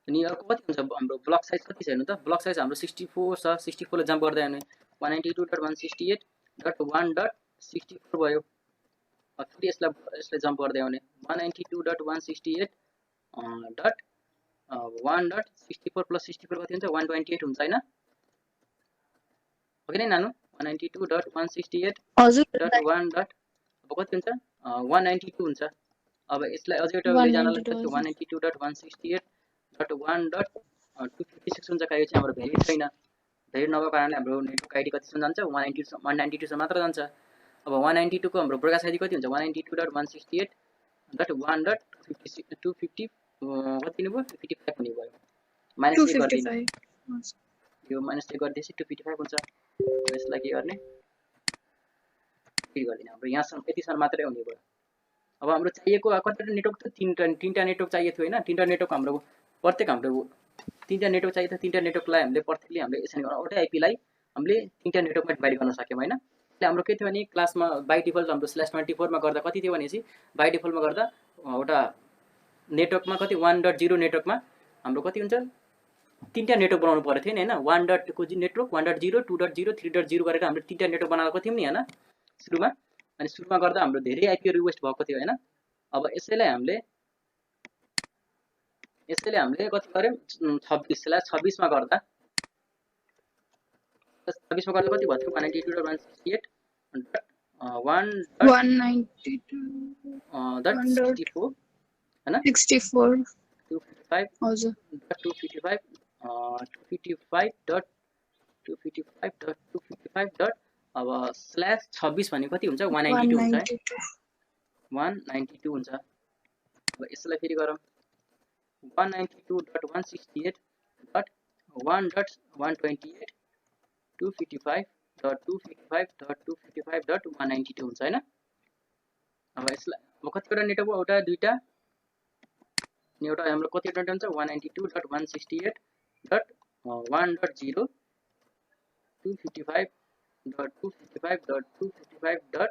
अनि अर्को कति हुन्छ हाम्रो ब्लक साइज कति छ हेर्नु त ब्लक साइज हाम्रो 64 छ 64 ले जम्प गर्दै आउने 192.168.1.64 भयो फेरि यसलाई जम्प गर्दै आउने 192.168.1.64 प्लस 64 कति हुन्छ 128 हुन्छ हैन हो कि नै नानु 192.168 हजुर अब कति हुन्छ 192 हुन्छ अब यसलाई अझै एउटा ले जानलाई कति 192.168.1.256 हुन्छ यो चाहिँ हाम्रो भ्यालिड छैन भ्यालिड नभएको कारणले हाम्रो नेटवर्क आईडी कति सम्म जान्छ 192 सम्म मात्र जान्छ अब 192 को हाम्रो ब्रोडकास्ट आईडी कति हुन्छ 192.168.1.250 कति हुने भयो 255 हुने भयो माइनस 1 गर्दिनु यो माइनस 1 गर्दिएपछि 255 हुन्छ यसलाई के गर्ने गर्दिनु हाम्रो यहाँसम्म यतिसम्म मात्रै हुने भयो अब हाम्रो चाहिएको कतिवटा नेटवर्क त तीनटा नेटवर्क चाहिएको थियो हैन तीनटा नेटवर्क हाम्रो प्रत्येक हाम्रो तीनटा नेटवर्क चाहियो त तीनटा नेटवर्कलाई हामीले प्रत्येकले हामीले यसरी गर्न एउटै आइपीलाई हामीले तीनटा नेटवर्कमा डिभाइड गर्न सक्यौँ हैन। हाम्रो के थियो भने क्लासमा बाइ डिफल्ट हाम्रो /24 मा गर्दा कति थियो भनेपछि बाइ डिफल्टमा गर्दा एउटा नेटवर्कमा कति 1.0 नेटवर्कमा हाम्रो कति हुन्छ तीनटा नेटवर्क बनाउनु पर्यो थियो नि हैन। 1.0 को नेटवर्क 1.0 2.0 3.0 गरेर हामीले तीनटा नेटवर्क बनाएको थियौँ नि हैन सुरुमा। अनि सुरुमा गर्दा हाम्रो धेरै आइपीहरू वेस्ट भएको थियो हैन। अब यसैलाई हामीले कति गर्यौं 26/26 मा गर्दा 26 मा गर्दा कति भयो 192.168.1.64 हैन 64 255 हजुर 255 255.255.255. अब /26 भने कति हुन्छ 192 हुन्छ है 192 हुन्छ। अब यसलाई फेरि गरौँ 192.168.1.128.255.255.255.192 हुन्छ हैन। अब यसलाई अब कतिवटा नेटवर्क एउटा दुईटा एउटा हाम्रो कतिवटा हुन्छ 192.168.1.0 255.255.255.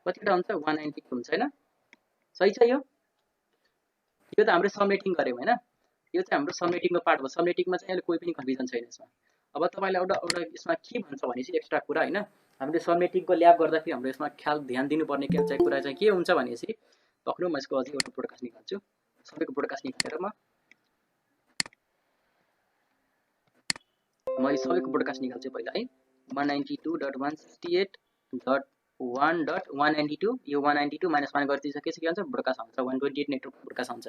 कतिवटा हुन्छ 192 हुन्छ हैन। सही छ यो त हाम्रो सबनेटिङ गर्यौं हैन। यो चाहिँ हाम्रो सबनेटिङको पार्ट हो। सबनेटिङमा चाहिँ अहिले कोही पनि कन्फ्युजन छैन यसमा। अब तपाईलाई एउटा यसमा के भन्छ भनेपछि एक्स्ट्रा कुरा हैन हामीले सबनेटिङको ल्याब गर्दाखेरि हाम्रो यसमा ख्याल ध्यान दिनुपर्ने के चाहिँ कुरा चाहिँ के हुन्छ भनेपछि पक्नु म यसको अझै एउटा ब्रोडकास्ट निकाल्छु। सबैको ब्रोडकास्ट निकालेर म सबैको ब्रोडकास्ट निकाल्छु पहिला है 192.168.1.192 यो 192 -1 गरिदिसकेपछि के हुन्छ ब्रोडकास्ट आउँछ 128 नेटवर्क ब्रोडकास्ट आउँछ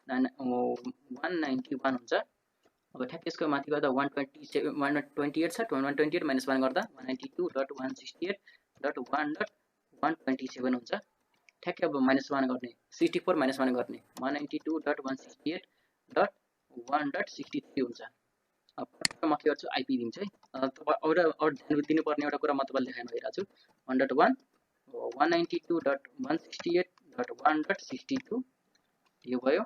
191 हुन्छ। अब ठ्याक्कै यसको माथि गर्दा 128 छ 128 -1 गर्दा 192.168.1.127 हुन्छ। ठ्याक्कै अब -1 गर्ने 64 -1 गर्ने 192.168.1.63 हुन्छ। अब म के गर्छु आइपी दिन्छु है। एउटा ध्यान दिनुपर्ने एउटा कुरा म तपाईलाई देखाउन गइरहेको छु 1.1 192.168.1.62 यो भयो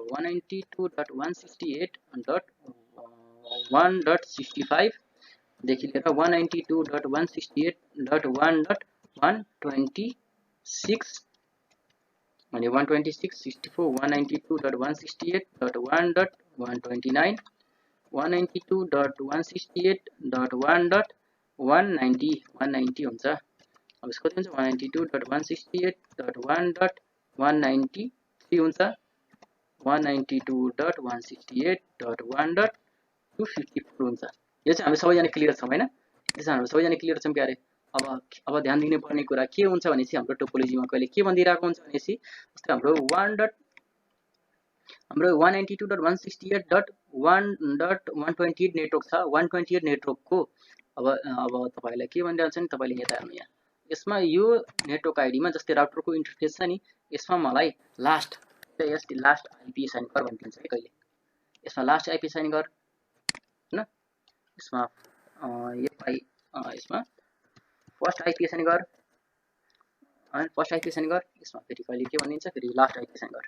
192.168.1.65 देखि लिएर 192.168.1.126 अनि 126 64 192.168.1.129 192.168.1.190 हुन्छ। अब यसको कति हुन्छ 192.168.1.193 हुन्छ 192.168.1.254 हुन्छ। यो चाहिँ हामी सबैजना क्लियर छौं हैन। यो चाहिँ हामी सबैजना क्लियर छौं के अरे। अब ध्यान दिनुपर्ने कुरा के हुन्छ भनेपछि हाम्रो टोपोलोजीमा कहिले के भनिरहेको हुन्छ भनेपछि जस्तै हाम्रो 192.168.1.128 नेटवर्क छ 128 नेटवर्कको अब तपाईलाई के भनिरहेको छ नि तपाईले यता हेर्नु यहाँ यसमा यो नेटवर्क आइडीमा जस्तै राउटरको इन्टरफेस छ नि यसमा मलाई लास्ट आइपी साइन कर भनिदिन्छ है कहिले यसमा लास्ट आइपी साइन कर हैन यसमा यसमा फर्स्ट आइपी साइन कर अनि फर्स्ट आइपी साइन कर यसमा फेरि कहिले के भनिन्छ फेरि लास्ट आइपी साइन कर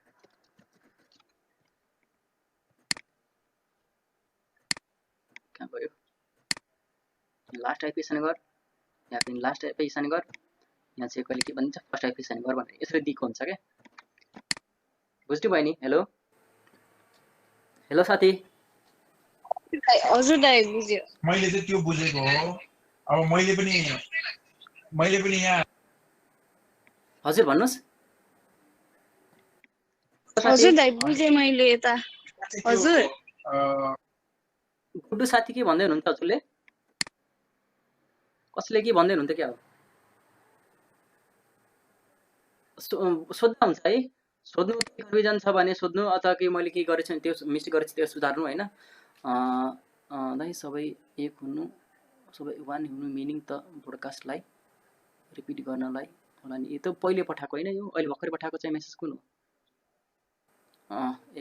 कहाँ गयो लास्ट आइपी साइन कर यहाँ पनि लास्ट आइपी साइन कर यहाँ चाहिँ कहिले के भनिन्छ फर्स्ट आइपी साइन कर भनेर यसरी दिएको हुन्छ के बुझ्नु भयो नि। हेलो साथी हजुर दाइ बुझ्यो मैले चाहिँ त्यो बुझेको हो। अब मैले पनि यहाँ हजुर भन्नुस् हजुर दाइ बुझे मैले यता हजुर गुड्डु साथी के भन्दै हुनुहुन्छ हजुरले कसले के भन्दै हुनुहुन्छ क्या हो सोध्दा हुन्छ है सोध्नु कन्फ्युजन छ भने सोध्नु अथवा के मैले के गरेछु त्यो मिस्टेक गरेछु त्यो सुधार्नु हैन। दाइ सबै एक हुनु सबै वान हुनु मिनिङ त ब्रोडकास्टलाई रिपिट गर्नलाई होला नि। यो त पहिले पठाएको हैन यो अहिले भर्खरै पठाएको चाहिँ मेसेज कुन हो ए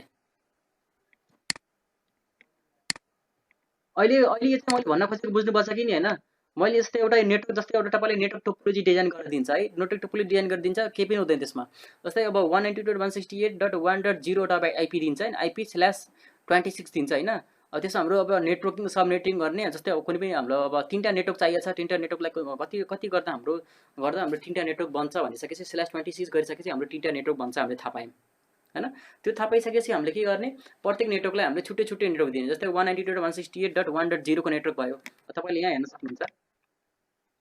अहिले यो चाहिँ मैले भन्न खोजेको बुझ्नुपर्छ कि नि हैन। मैले यस्तै एउटा नेटवर्क जस्तै एउटा तपाईले नेटवर्क टोपोलोजी डिजाइन गरिदिन्छ है नेटवर्क टोपोलोजी डिजाइन गरिदिन्छ के पनि हुँदैन त्यसमा जस्तै अब 192.168.1.0 टा आइपी दिन्छ हैन आइपी/26 दिन्छ हैन। अब त्यसमा हाम्रो अब नेटवर्किङ सब नेटवर्किङ गर्ने जस्तै अब कुनै पनि हाम्रो अब 3टा नेटवर्क चाहिएको छ 3टा नेटवर्कलाई कति गर्दा हाम्रो 3टा नेटवर्क बन्छ भनिसकेपछि /26 गरिसकेपछि हाम्रो 3टा नेटवर्क बन्छ हामीले थाहा पायौँ हैन। त्यो थाहा पाइसकेपछि हामीले के गर्ने प्रत्येक नेटवर्कलाई हामीले छुट्टै छुट्टै नेटवर्क दिने जस्तै 192.168.1.0 को नेटवर्क भयो तपाईले यहाँ हेर्न सक्नुहुन्छ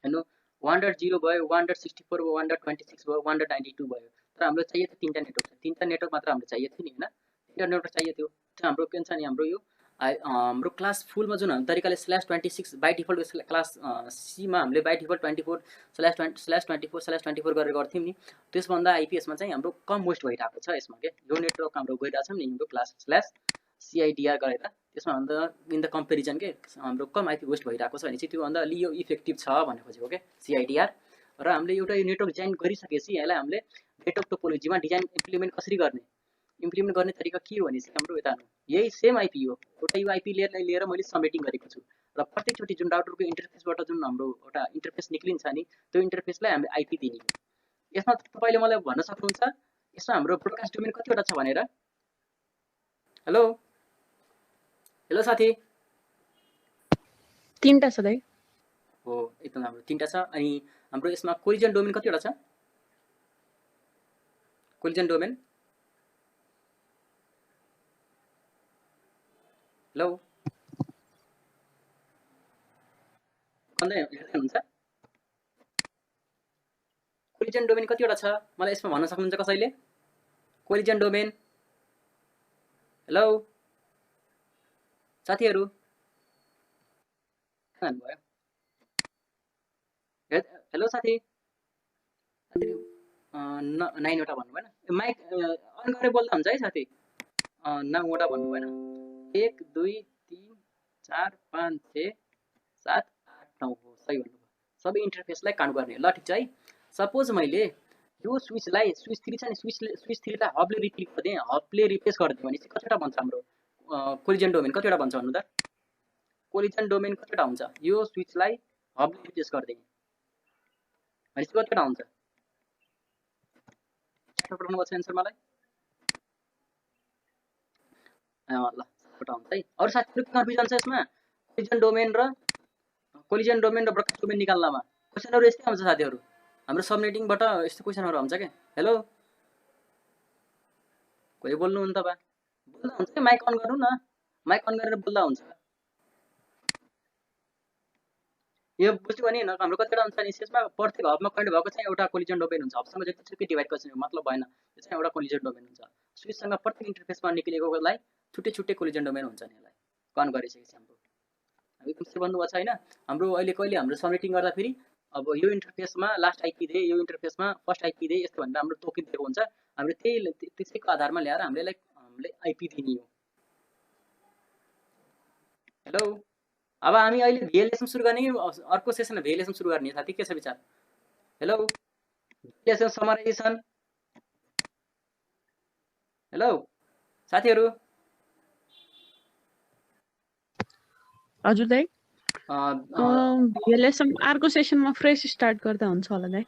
हेर्नु 1.0 भयो 1.64 भयो 1.26 भयो 1.92 भयो तर हाम्रो चाहियो त 3टा नेटवर्क 3टा नेटवर्क मात्र हाम्रो चाहियो थियो नि हैन 3टा नेटवर्क चाहियो थियो हाम्रो के छ नि हाम्रो यो हाम्रो क्लास फुलमा जुन तरिकाले /26 बाइ डिफल्ट क्लास सी मा हामीले बाइ डिफल्ट 24/24/24 गरेर गर्थ्यौं नि त्यसभन्दा आइपीएस मा चाहिँ हाम्रो कम वेस्ट भइरहेको छ यसमा के यो नेटवर्क हाम्रो गइरहेछ नि हाम्रो क्लास /CIDR गरेर त्यसमा भन्दा इन द कम्पेरिजन के हाम्रो कम आइपी वेस्ट भइरहेको छ भने चाहिँ त्यो भन्दा लियो इफेक्टिभ छ भन्ने खोजेको के CIDR र हामीले एउटा यो नेटवर्क डिजाइन गरिसकेपछि यसलाई हामीले नेटवर्क टोपोलोजीमा डिजाइन इम्प्लिमेन्ट गर्ने तरिका के हो भने चाहिँ हाम्रो यता यही सेम आइपी हो एउटा यो आइपी लेयरलाई लिएर मैले सबमिटिङ गरेको छु र प्रत्येक चोटी जुन राउटरको इन्टरफेसबाट जुन हाम्रो एउटा इन्टरफेस निक्लिन्छ नि त्यो इन्टरफेसलाई हामीले आइपी दिने हो। यसमा तपाईले मलाई भन्न सक्नुहुन्छ यसमा हाम्रो ब्रोडकास्ट डोमेन कतिवटा छ भनेर हेलो साथी 3टा छ दाइ हो एकदम हाम्रो 3टा छ अनि हाम्रो यसमा कोलिजन डोमेन कतिवटा छ कोलिजन डोमेन हेलो हेर्दै हुनुहुन्छ कोलिजन डोमेन कतिवटा छ मलाई यसमा भन्न सक्नुहुन्छ कसैले कोलिजन डोमेन हेलो साथीहरु भयो हेलो साथी 9वटा भन्नु भएन माइक अन गरेर बोल्दा हुन्छ है साथी 9वटा भन्नु भएन 1 2 3 4 5 6 7 8 9 हो सही भन्नुभयो सबै इन्टरफेसलाई काउन्ट गर्ने ल ठीक छ है। सपोज मैले यो स्विच 3 छ नि स्विच 3 लाई हबले रिप्लेस गर्दै हबले रिप्लेस गर्दै भने चाहिँ कतिवटा बन्छ हाम्रो कोलिजन डोमेन कतिवटा बन्छ भन्नु त कोलिजन डोमेन कतिवटा हुन्छ यो स्विचलाई हबले रिप्लेस गर्दै भने चाहिँ कतिवटा हुन्छ पठाउनु पर्छ आन्सर मलाई ल पठाउनु है। अरु साथीहरु के कन्फ्युजन छ यसमा कोलिजन डोमेन र ब्रोडकास्ट डोमेन निकाल्नमा क्वेशनहरु यस्तै आउँछ साथीहरु हाम्रो सबनेटिङबाट यस्तो क्वेशनहरु आउँछ के हेलो कोही बोल्नु हुन्छ बा बोल्दा हुन्छ के माइक अन गर्नु न माइक अन गरेर बोल्दा हुन्छ यो बुझ्यो भने हाम्रो कतिवटा हुन्छ नि यसमा प्रत्येक हबमा कनेक्ट भएको चाहिँ एउटा कोलिजन डोमेन हुन्छ हबसँग जतिसुकै डिभाइड गर्छ मतलब भएन यो चाहिँ एउटा कोलिजन डोमेन हुन्छ स्विचसँग प्रत्येक इन्टरफेसमा निक्लेकोलाई छुट्टै छुट्टै कोलिजन डोमेन हुन्छ नि यसलाई कन गरिसकेपछि हाम्रो हामी के भन्नु भएको छ हैन हाम्रो अहिले कहिले हाम्रो सबनेटिङ गर्दा फेरि अब यो इन्टरफेसमा लास्ट आइपी दे यो इन्टरफेसमा फर्स्ट आइपी दे यस्तो भन्दा हाम्रो टोकन दिएको हुन्छ हामीले त्यसैको आधारमा ल्याएर हामीले आइपी दिने हो। हेलो अब हामी अहिले VLSM सुरु गर्ने अर्को सेसनमा VLSM सुरु गर्ने साथी के छ विचार हेलो VLSM समराइजेसन हेलो साथीहरु हजुर दाइ VLSM अर्को सेसनमा फ्रेश स्टार्ट गर्दा हुन्छ होला दाइ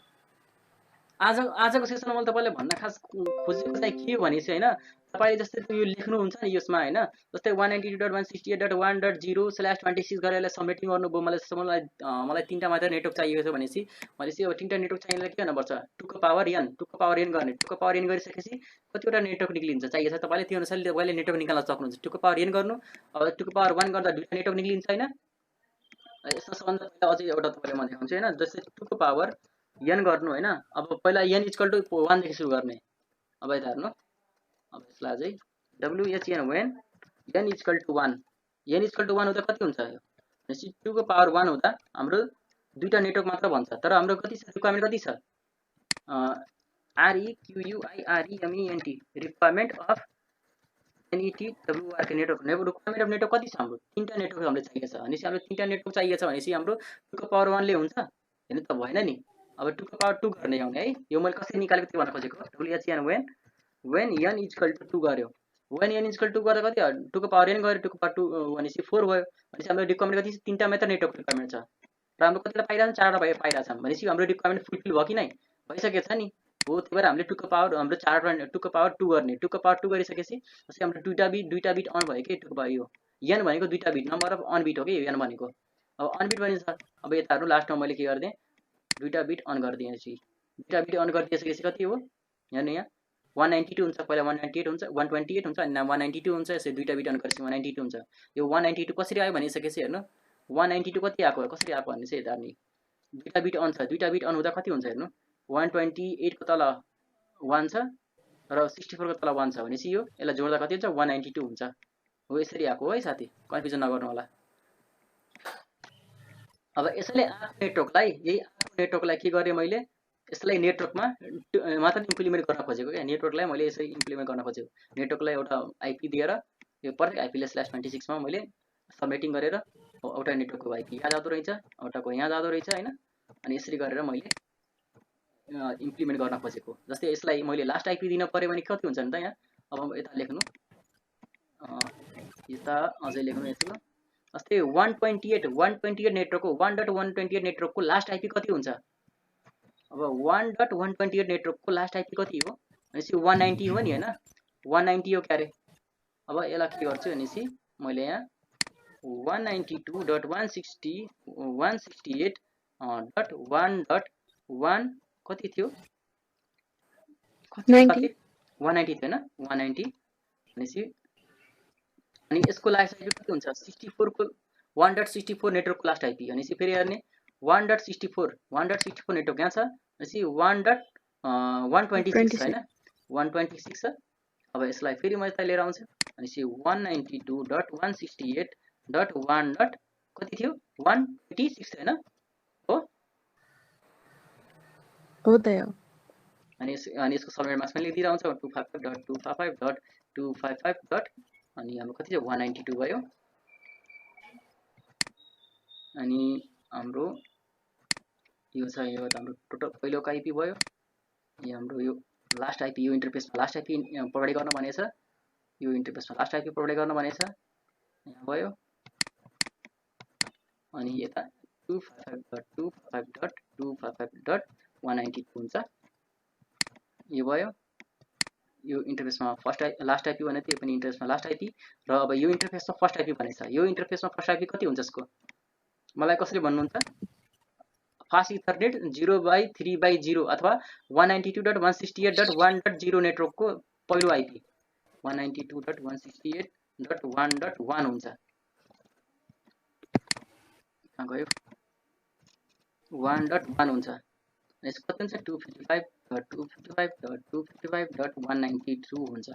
आजको सेसनमा मैले तपाईलाई भन्न खास खोजेको चाहिँ के भने चाहिँ हैन तपाईले जस्तै यो लेख्नु हुन्छ नि यसमा हैन जस्तै 192.168.1.0/26 गरेर सबमिटिङ गर्नुभयो मलाई 3टा मात्र नेटवर्क चाहिएको छ भनेपछि मैले चाहिँ अब 3टा नेटवर्क चाहिएला के गर्नु पर्छ 2 को पावर n गर्ने 2 को पावर n गरिसकेपछि कतिवटा नेटवर्क निक्लिन्छ चाहिएको छ तपाईले त्यो अनुसारले तपाईले नेटवर्क निकाल्न सक्नुहुन्छ 2 को पावर n गर्नु अब 2 को पावर 1 गर्दा दुईटा नेटवर्क निक्लिन्छ हैन यसमा सबभन्दा पहिला अझै एउटा तपाईले म देखाउँछु हैन जस्तै 2 को पावर n गर्नु हैन अब पहिला n = 1 देखि सुरु गर्ने अब यता हेर्नु अब यसलाई अझै WHN when n = 1 हुँदा कति हुन्छ यो भनेपछि 2 को पावर 1 हुँदा हाम्रो दुईटा नेटवर्क मात्र भन्छ तर हाम्रो कति छ रिक्वायरमेन्ट कति छ REQUIREMENT रिक्वायरमेन्ट अफ NETWR के नेटवर्क रिक्वायरमेन्ट अफ नेटवर्क कति छ हाम्रो 3टा नेटवर्क हामीले चाहिएको छ भनेपछि हाम्रो 3टा नेटवर्क चाहिएको छ भनेपछि हाम्रो 2 को पावर 1 ले हुन्छ हैन त भएन नि अब 2 को पावर 2 गर्ने हो है यो मैले कसरी निकालेको त्यो भन्न खोजेको WHN when n = 2 गर्यो when n = 2 गर्दा कति 2 को पावर n गर्यो 2 को पावर 2 भनेपछि 4 भयो भनेपछि हाम्रो रिक्वायरमेन्ट कति छ 3टा मात्र नेटवर्क रिक्वायरमेन्ट छ र हाम्रो कतिवटा पाइरहेछ 4वटा पाइरहेछ भनेपछि हाम्रो रिक्वायरमेन्ट फुलफिल भयो कि नै भइसकेछ नि हो त्यही भएर हामीले 2 को पावर हाम्रो 2 को पावर 2 गर्ने 2 को पावर 2 गरिसकेपछि त्यसै हाम्रो दुईटा बिट अन भयो के 2 को पावर यो n भनेको दुईटा bit number of on bit हो कि n भनेको अब अन बिट भनिन्छ अब यता हेर्नु लास्टमा मैले के गर्दिएँ दुईटा बिट अन गरिदिएँ पछि दुईटा बिट अन गरिदिएपछि कति हो हेर्नु यहाँ 192 हुन्छ पहिला 198 हुन्छ 128 हुन्छ अनि 192 हुन्छ यसै दुईटा बिट अन गरेपछि 192 हुन्छ यो 192 कसरी आयो भनिसकेपछि हेर्नु 192 कति आएको कसरी आएको भन्ने चाहिँ यता हेर्नु दुईटा बिट अन छ दुईटा बिट अन हुँदा कति हुन्छ हेर्नु 128 को तल 1 छ र 64 को तल 1 छ भनेपछि यो यसलाई जोड्दा कति हुन्छ 192 हुन्छ हो यसरी आएको है साथी कन्फ्युजन नगर्नु होला अब यसैले आएको नेटवर्कलाई यही आएको नेटवर्कलाई के गरेँ मैले यसलाई नेटवर्कमा मात्र इम्प्लिमेन्ट गर्न खोजेको क्या नेटवर्कलाई मैले यसरी इम्प्लिमेन्ट गर्न खोजेको नेटवर्कलाई एउटा आइपी दिएर यो प्रत्येक आइपीले /26 मा मैले सबनेटिङ गरेर एउटा नेटवर्कको आइपी यहाँ जाँदो रहेछ एउटाको यहाँ जाँदो रहेछ हैन अनि यसरी गरेर मैले इम्प्लिमेन्ट गर्न खोजेको जस्तै यसलाई मैले लास्ट आइपी दिन पर्यो भने कति हुन्छ नि त यहाँ अब यता लेख्नु यता अझै लेख्नु यस्तो जस्तै 128 नेटवर्कको 1.128 नेटवर्कको लास्ट आइपी कति हुन्छ अब 1.128 नेटवर्कको लास्ट आइपी कति हो भनेपछि 190 हो नि हैन 190 हो क्यारे अब यसलाई के गर्छु भनेपछि मैले यहाँ 192.168.1 कति थियो कति 190 थियो हैन 190 भनेपछि अनि यसको लास्ट आइपी कति हुन्छ 64 को 1.64 नेटवर्कको लास्ट आइपी भनेपछि फेरि हेर्ने 1.64 नेटवर्क यहाँ छ भनेपछि 1.126 हैन 126 छ अब यसलाई फेरि म यता लिएर आउँछु भनेपछि 192.168.1 कति थियो 126 हैन हो हो त हो अनि यसको सबनेट मास्क पनि लेखिदिएर आउँछ 255.255.255. अनि हाम्रो कति छ 192 भयो अनि हाम्रो यो छ यो हाम्रो टोटल पहिलोको आइपी भयो यो हाम्रो यो लास्ट आइपी यो इन्टरफेसमा लास्ट आइपी प्रोभाइड गर्न भनेछ यो इन्टरफेसमा लास्ट आइपी प्रोभाइड गर्न भनेछ यहाँ भयो अनि यता 255.255.255.192 हुन्छ यो भयो यो इन्टरफेसमा फर्स्ट लास्ट आइपी भने त्यो पनि इन्टरफेसमा लास्ट आइपी र अब यो इन्टरफेसमा फर्स्ट आइपी भनेछ यो इन्टरफेसमा फर्स्ट आइपी कति हुन्छ यसको मलाई कसरी भन्नुहुन्छ फास्ट इथरनेट 0/3/0 अथवा 192.168.1.0 नेटवर्कको पहिलो आइपी 192.168.1.1 हुन्छ कहाँ गयो 1.1 हुन्छ यसको कति हुन्छ 255.255.255.192 हुन्छ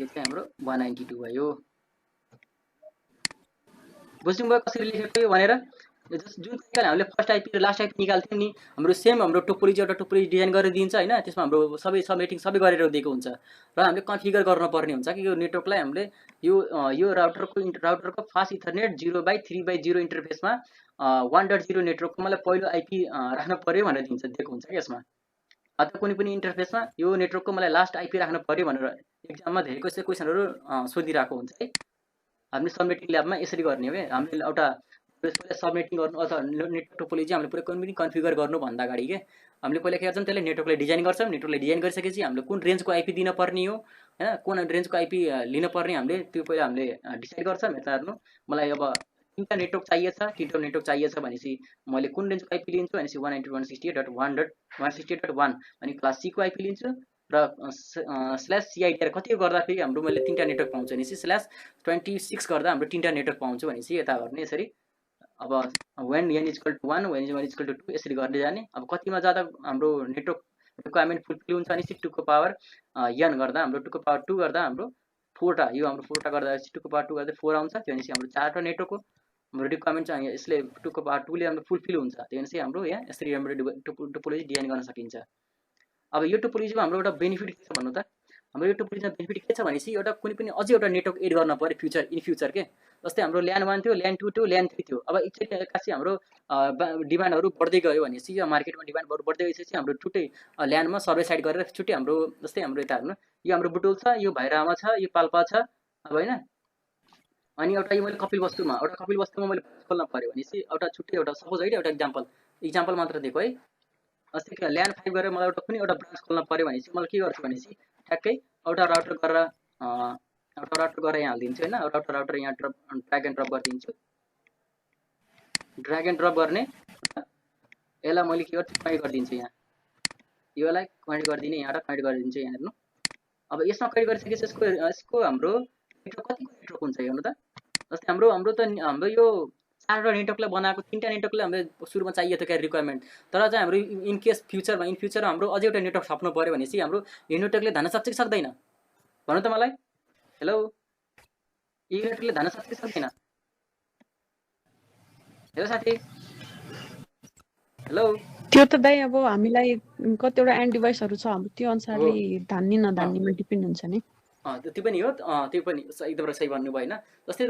यो चाहिँ हाम्रो 192 भयो बुझ्नुभयो कसरी लेखेको यो भनेर जुन तरिकाले हामीले फर्स्ट आइपी र लास्ट आइपी निकाल्थ्यौं नि हाम्रो सेम हाम्रो टोपोलोजी एउटा टोपोलोजी डिजाइन गरेर दिन्छ हैन त्यसमा हाम्रो सबै सबनेटिङ सबै गरेर दिएको हुन्छ र हामीले कन्फिगर गर्न पर्ने हुन्छ कि यो नेटवर्कलाई हामीले यो राउटरको फास्ट इथरनेट 0/3/0 इन्टरफेसमा 1.0 नेटवर्कको मलाई पहिलो आइपी राख्न पर्यो भनेर दिएको हुन्छ कि यसमा अथवा कुनै पनि इन्टरफेसमा यो नेटवर्कको मलाई लास्ट आइपी राख्न पर्यो भनेर एक्जाममा धेरै क्वेशनहरु सोधिरहेको हुन्छ है हामीले सबनेटिङ ल्याबमा यसरी गर्ने हो के हामीले एउटा सबनेटिङ गर्नु अथवा नेटवर्क टोपोलोजी हामीले पुरै कन्फिगर गर्नु भन्दा अगाडि के हामीले पहिला के गर्छौं त्यसले नेटवर्कलाई डिजाइन गर्छौं नेटवर्कलाई डिजाइन गरिसकेपछि हामीले कुन रेन्जको आइपी दिन पर्ने हो हैन कुन रेन्जको आइपी लिन पर्ने हामीले त्यो पहिला हामीले डिसाइड गर्छौं यता हेर्नु मलाई अब तीनटा नेटवर्क चाहिएको छ भनेपछि मैले कुन रेन्जको आइपी लिन्छु भनेपछि 192.168.1.1 अनि क्लास सी को आइपी लिन्छु र /CIDR कति गर्दा फेरि हाम्रो मैले तीनटा नेटवर्क पाउँछु भनेपछि /26 गर्दा हाम्रो तीनटा नेटवर्क पाउँछु भनेपछि यता गर्ने यसरी अब when n = 1 when n = 2 यसरी गर्दै जाने अब कतिमा जादा हाम्रो नेटवर्क रिक्वायरमेन्ट फुलफिल हुन्छ अनि 2 को पावर n गर्दा हाम्रो 2 को पावर 2 गर्दा हाम्रो 4 टा यो हाम्रो 4 टा गर्दा 2 को पावर 2 गर्दा 4 आउँछ त्यो भनेपछि हाम्रो 4 टा नेटवर्कको हाम्रो रिक्वायरमेन्ट चाहिँ यसले 2 को पावर 2 ले हाम्रो फुलफिल हुन्छ त्यो भनेपछि हाम्रो यहाँ यसरी हाम्रो टोपोलोजी डिजाइन गर्न सकिन्छ अब यो टोपोलोजीमा हाम्रो एउटा बेनिफिट के छ भन्नु त हाम्रो यो टोपोलोजीमा बेनिफिट के छ भनेपछि एउटा कुनै पनि अझै एउटा नेटवर्क एड गर्न पर्यो इन फ्युचर के जस्तै हाम्रो LAN 1 थियो LAN 2 थियो LAN 3 थियो अब एकैचोटि हाम्रो डिमान्डहरु बढ्दै गयो भनेपछि यो मार्केटमा डिमान्ड बढ्दै गएपछि हाम्रो छुट्टै LAN मा सर्भर साइड गरेर छुट्टै हाम्रो जस्तै हाम्रो यता हेर्नु यो हाम्रो बुटोल छ यो भैरामा छ यो पाल्पा छ अब हैन अनि एउटा यो मैले कपिल वस्तुमा मैले खोल्न पर्यो भनेपछि एउटा छुट्टै एउटा सपोज है एउटा एक्जाम्पल मात्र दिएको है जस्तै कि LAN 5 गरेर मलाई एउटा कुनै एउटा ब्रान्च खोल्न पर्यो भनेपछि मैले के गर्छु भनेपछि ठ्याक्कै एउटा राउटर गरेर राउटर गरेर यहाँ हालिदिन्छु हैन राउटर यहाँ ड्र्याग एन्ड ड्रप गरिदिन्छु ड्र्याग एन्ड ड्रप गर्ने यसलाई मैले के गर्छु कनेक्ट गरिदिन्छु यहाँ योलाई कनेक्ट गरिदिने यहाँबाट कनेक्ट गरिदिन्छु यहाँ हेर्नु अब यसमा कनेक्ट गरिसकेपछि यसको हाम्रो नेटवर्क कतिको नेटवर्क हुन्छ हेर्नु त जस्तै हाम्रो यो 4वटा नेटवर्कलाई बनाएको 3टा नेटवर्कले हाम्रो सुरुमा चाहिएको थियो क्या रिक्वायरमेन्ट तर चाहिँ हाम्रो इन केस फ्युचरमा हाम्रो अझै एउटा नेटवर्क थप्नु पर्यो भनेपछि हाम्रो यो नेटवर्कले धान्न सक्छ कि सक्दैन भन्नु त मलाई हेलो यो नेटवर्कले धान्न सक्छ कि सक्दैन हेलो साथी हेलो त्यो त दाइ अब हामीलाई कतिवटा एन्ड डिभाइसहरु छ हाम्रो त्यो अनुसारले धान्ने नधान्नेमा डिपेन्ड हुन्छ नि त्यो पनि हो त्यो पनि एकदम सही भन्नुभयो हैन जस्तै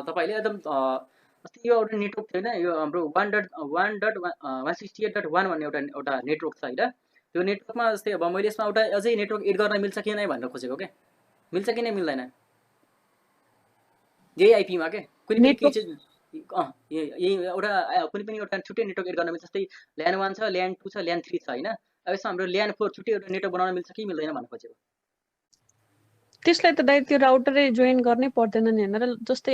तपाईले एकदम जस्तै यो एउटा नेटवर्क थियो हैन यो हाम्रो 1.1.168.1 भन्ने एउटा नेटवर्क छ हैन त्यो नेटवर्कमा जस्तै अब मैले यसमा एउटा अझै नेटवर्क एड गर्न मिल्छ कि नै भनेर खोजेको के मिल्छ कि नै मिल्दैन यही आईपी मा के कुनै पनि चीज यही एउटा कुनै पनि एउटा छुट्टै नेटवर्क एड गर्न मिल्छ जस्तै LAN 1 छ LAN 2 छ LAN 3 छ हैन अब यसमा हाम्रो LAN 4 छुट्टै एउटा नेटवर्क बनाउन मिल्छ कि मिल्दैन भनेर खोजेको त्यसलाई त दाइ त्यो राउटरै जोइन गर्नै पर्दैन नि हैन र जस्तै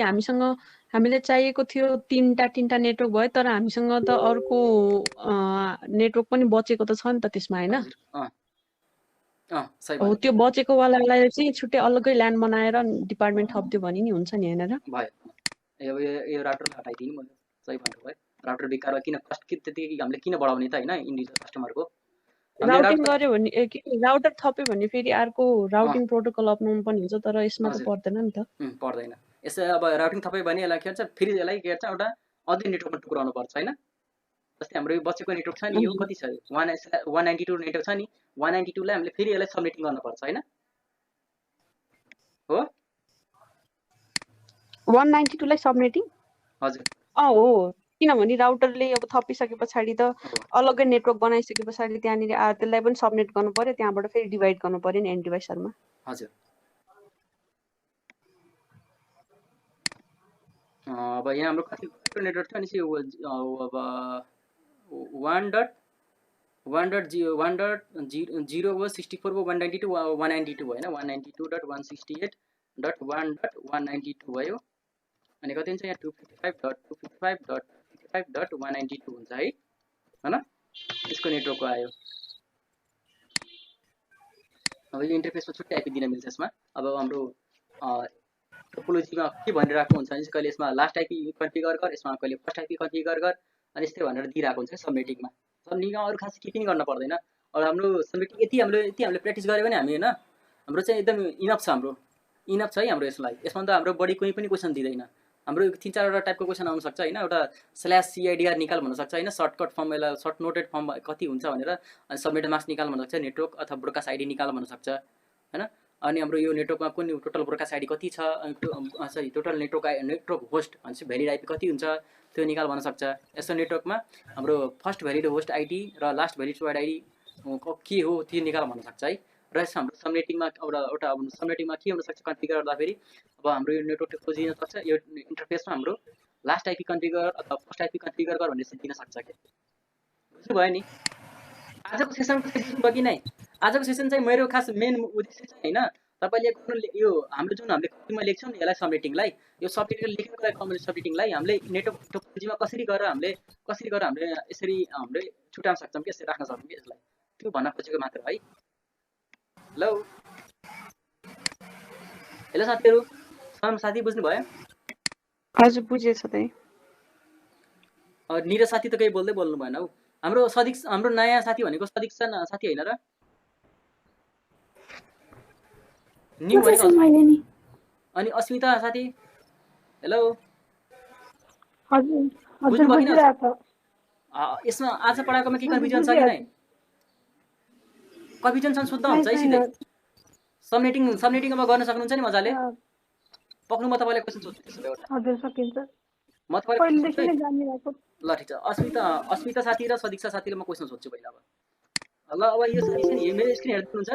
हामीले चाहिएको थियो तीनटा नेटवर्क भयो तर हामीसँग त अर्को नेटवर्क पनि बचेको त छ नि त त्यसमा हैन सही हो त्यो बचेको वालालाई चाहिँ छुट्टै अलग्गै ल्यान बनाएर डिपार्टमेन्ट थप्दियो भने नि हुन्छ नि हैन र भयो यो राउटर हटाइदिनु मैले सही भन्नुभयो राउटर बेकार किन कस्ट त्यतिकै हामीले किन बढाउने त हैन इन्डिभिजुअल कस्टमरको राउटिङ गर्यो भने राउटर थप्यो भने फेरि अर्को राउटिङ प्रोटोकल अपनाउनु पनि हुन्छ तर यसमा त पर्दैन नि त पर्दैन यसै अब राउटिङ थप्यो भने यसलाई के भन्छ फेरि यसलाई के भन्छ एउटा अझै नेटवर्कमा टुक्राउनु पर्छ हैन जस्तै हाम्रो यो बचेको नेटवर्क छ नि यो कति छ 192 नेटवर्क छ नि 192 लाई हामीले फेरि यसलाई सबनेटिङ गर्न पर्छ हैन हो 192 लाई सबनेटिङ हजुर हो किनभने राउटरले अब थपिसके पछाडी त अलग्गै नेटवर्क बनाइसके पछाडी त्यहाँनिर त्यसलाई पनि सबनेट गर्नु पर्यो त्यहाँबाट फेरि डिभाइड गर्नु पर्यो नि एन्ड डिभाइसहरुमा हजुर अब यहाँ हाम्रो कति नेटवर्क छ नि अब 1.0 was 64 was 192 192 हैन 192.168.1.192 भयो अनि कति हुन्छ यहाँ 255.255.55.192 हुन्छ है हैन यसको नेटवर्कको आयो अब यो इन्टरफेसमा छुट्टै आइपी दिन मिल्छ यसमा अब हाम्रो टोपोलोजीमा के भनिरहेको हुन्छ भने कहिले यसमा लास्ट आइपी कन्फिगर गर यसमा कहिले फर्स्ट आइपी कन्फिगर गर अनि यस्तै भनेर दिइरहेको हुन्छ सबनेटिङमा अरु खास के पनि गर्न पर्दैन अब हाम्रो सबनेटिङ यति हामीले प्र्याक्टिस गर्यो भने हामी हैन हाम्रो चाहिँ एकदम इनफ छ हाम्रो इनफ छ है हाम्रो यसमा त हाम्रो बडी कुनै पनि क्वेशन दिदैन हाम्रो 3-4 वटा टाइपको क्वेशन आउन सक्छ हैन एउटा /CIDR निकाल भन्न सक्छ हैन सर्टकट फर्म एला सर्ट नोटेड फर्म कति हुन्छ भनेर अनि सबनेट मास्क निकाल भन्न सक्छ नेटवर्क अथवा ब्रोडकास्ट आईडी निकाल भन्न सक्छ हैन अनि हाम्रो यो नेटवर्कमा कुन टोटल ब्रोडकास्ट आईडी कति छ सरी टोटल नेटवर्क होस्ट भन्छ भ्यालिड आईपी कति हुन्छ त्यो निकाल भन्न सक्छ यस्तो नेटवर्कमा हाम्रो फर्स्ट भ्यालिड होस्ट आईडी र लास्ट भ्यालिड प्रोभाइड आईडी के हो त्यो निकाल भन्न सक्छ है र हाम्रो सबनेटिङमा एउटा सबनेटिङमा के हुन सक्छ कन्फिगर गर्दा फेरि अब हाम्रो यो नेटवर्क खोजिन सक्छ यो इन्टरफेसमा हाम्रो लास्ट आईपी कन्फिगर अथवा फर्स्ट आईपी कन्फिगर गर भन्ने दिन सक्छ के बुझ्नु भयो नि आजको सेसनको सेसन बगि नै आजको सेसन चाहिँ मेरो खास मेन उद्देश्य चाहिँ हैन तपाईले यो हाम्रो जुन हामीले कपीमा लेख्छौं नि यसलाई सबनेटिङलाई यो सबनेटिङ लेखेको कम्प्लिट सबनेटिङलाई हामीले नेटवर्क टोपोलोजीमा कसरी गरेर हामीले यसरी हामीले छुटाउन सक्छौं के यसरी राख्न सक्छौं के यसलाई त्यो भन्न खोजेको मात्र है हेलो साथीहरु साथी बुझ्नु भयो हजुर बुझेछ त निरा साथी त केही बोल्दै बोल्नु भएन हौ हाम्रो नयाँ साथी भनेको सदीक्षा साथी हैन र न्यू भनेको अनि अस्मिता साथी हेलो हजुर बुझिरहेको छ यसमा आज पढाएकोमा के कन्फ्युजन छ कि नै कन्फ्युजन छ सोध्दा हुन्छ है सिधै सबनेटिङ अब गर्न सक्नुहुन्छ नि मजाले पक्नु म तपाईलाई क्वेशन सोध्छु त्यसो एउटा हजुर सकिन्छ म तपाईलाई पहिलेदेखि नै जानिरहेको ल ठीक छ अस्मिता साथी र सदीक्षा साथीले म क्वेशन सोध्छु पहिला अब ल अब यो साथी छ नि मेरो स्क्रिन हेर्दै हुनुहुन्छ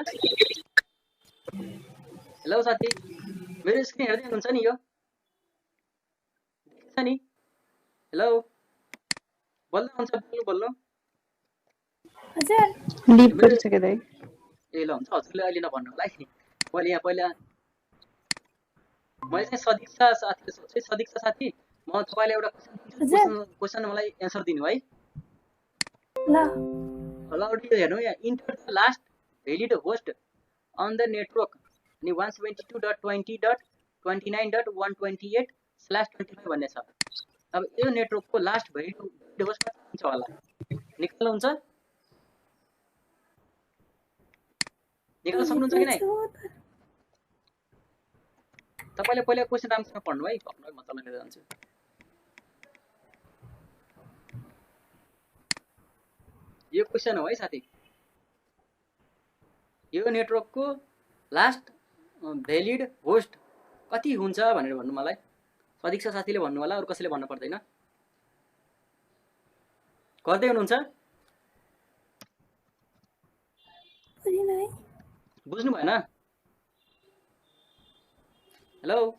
हेलो साथी मेरो स्क्रिन हेर्दै हुनुहुन्छ नि यो देख्छ नि हेलो बोल्नु हुन्छ बोल्नु हजुर लिभ गरिसके दाइ ए ल हुन्छ हजुरले अहिले नभन्नु होला है मैले यहाँ पहिला मैले चाहिँ सदीक्षा साथीले सोध्छु है। सदीक्षा साथी म तपाईँलाई एउटा क्वेसन मलाई एन्सर दिनु है। ल हेर्नु यहाँ enter the last valid host on the network अनि 172.20.29.128/25 भन्ने छ। अब यो नेटवर्कको लास्ट भ्यालिड होस्ट कति हुन्छ होला निकाल्नुहुन्छ? निकाल्न सक्नुहुन्छ कि नै? तपाईले पहिला क्वेसन राम्रोसँग पढ्नु है, म तलतिर जान्छु। यो क्वेसन हो है साथी। यो नेटवर्कको लास्ट भ्यालिड होस्ट कति हुन्छ भनेर भन्नु मलाई। सदीक्षा साथीले भन्नु होला, अरु कसैले भन्न पर्दैन। गर्दै हुनुहुन्छ? बुझ्नु भएन? हेलो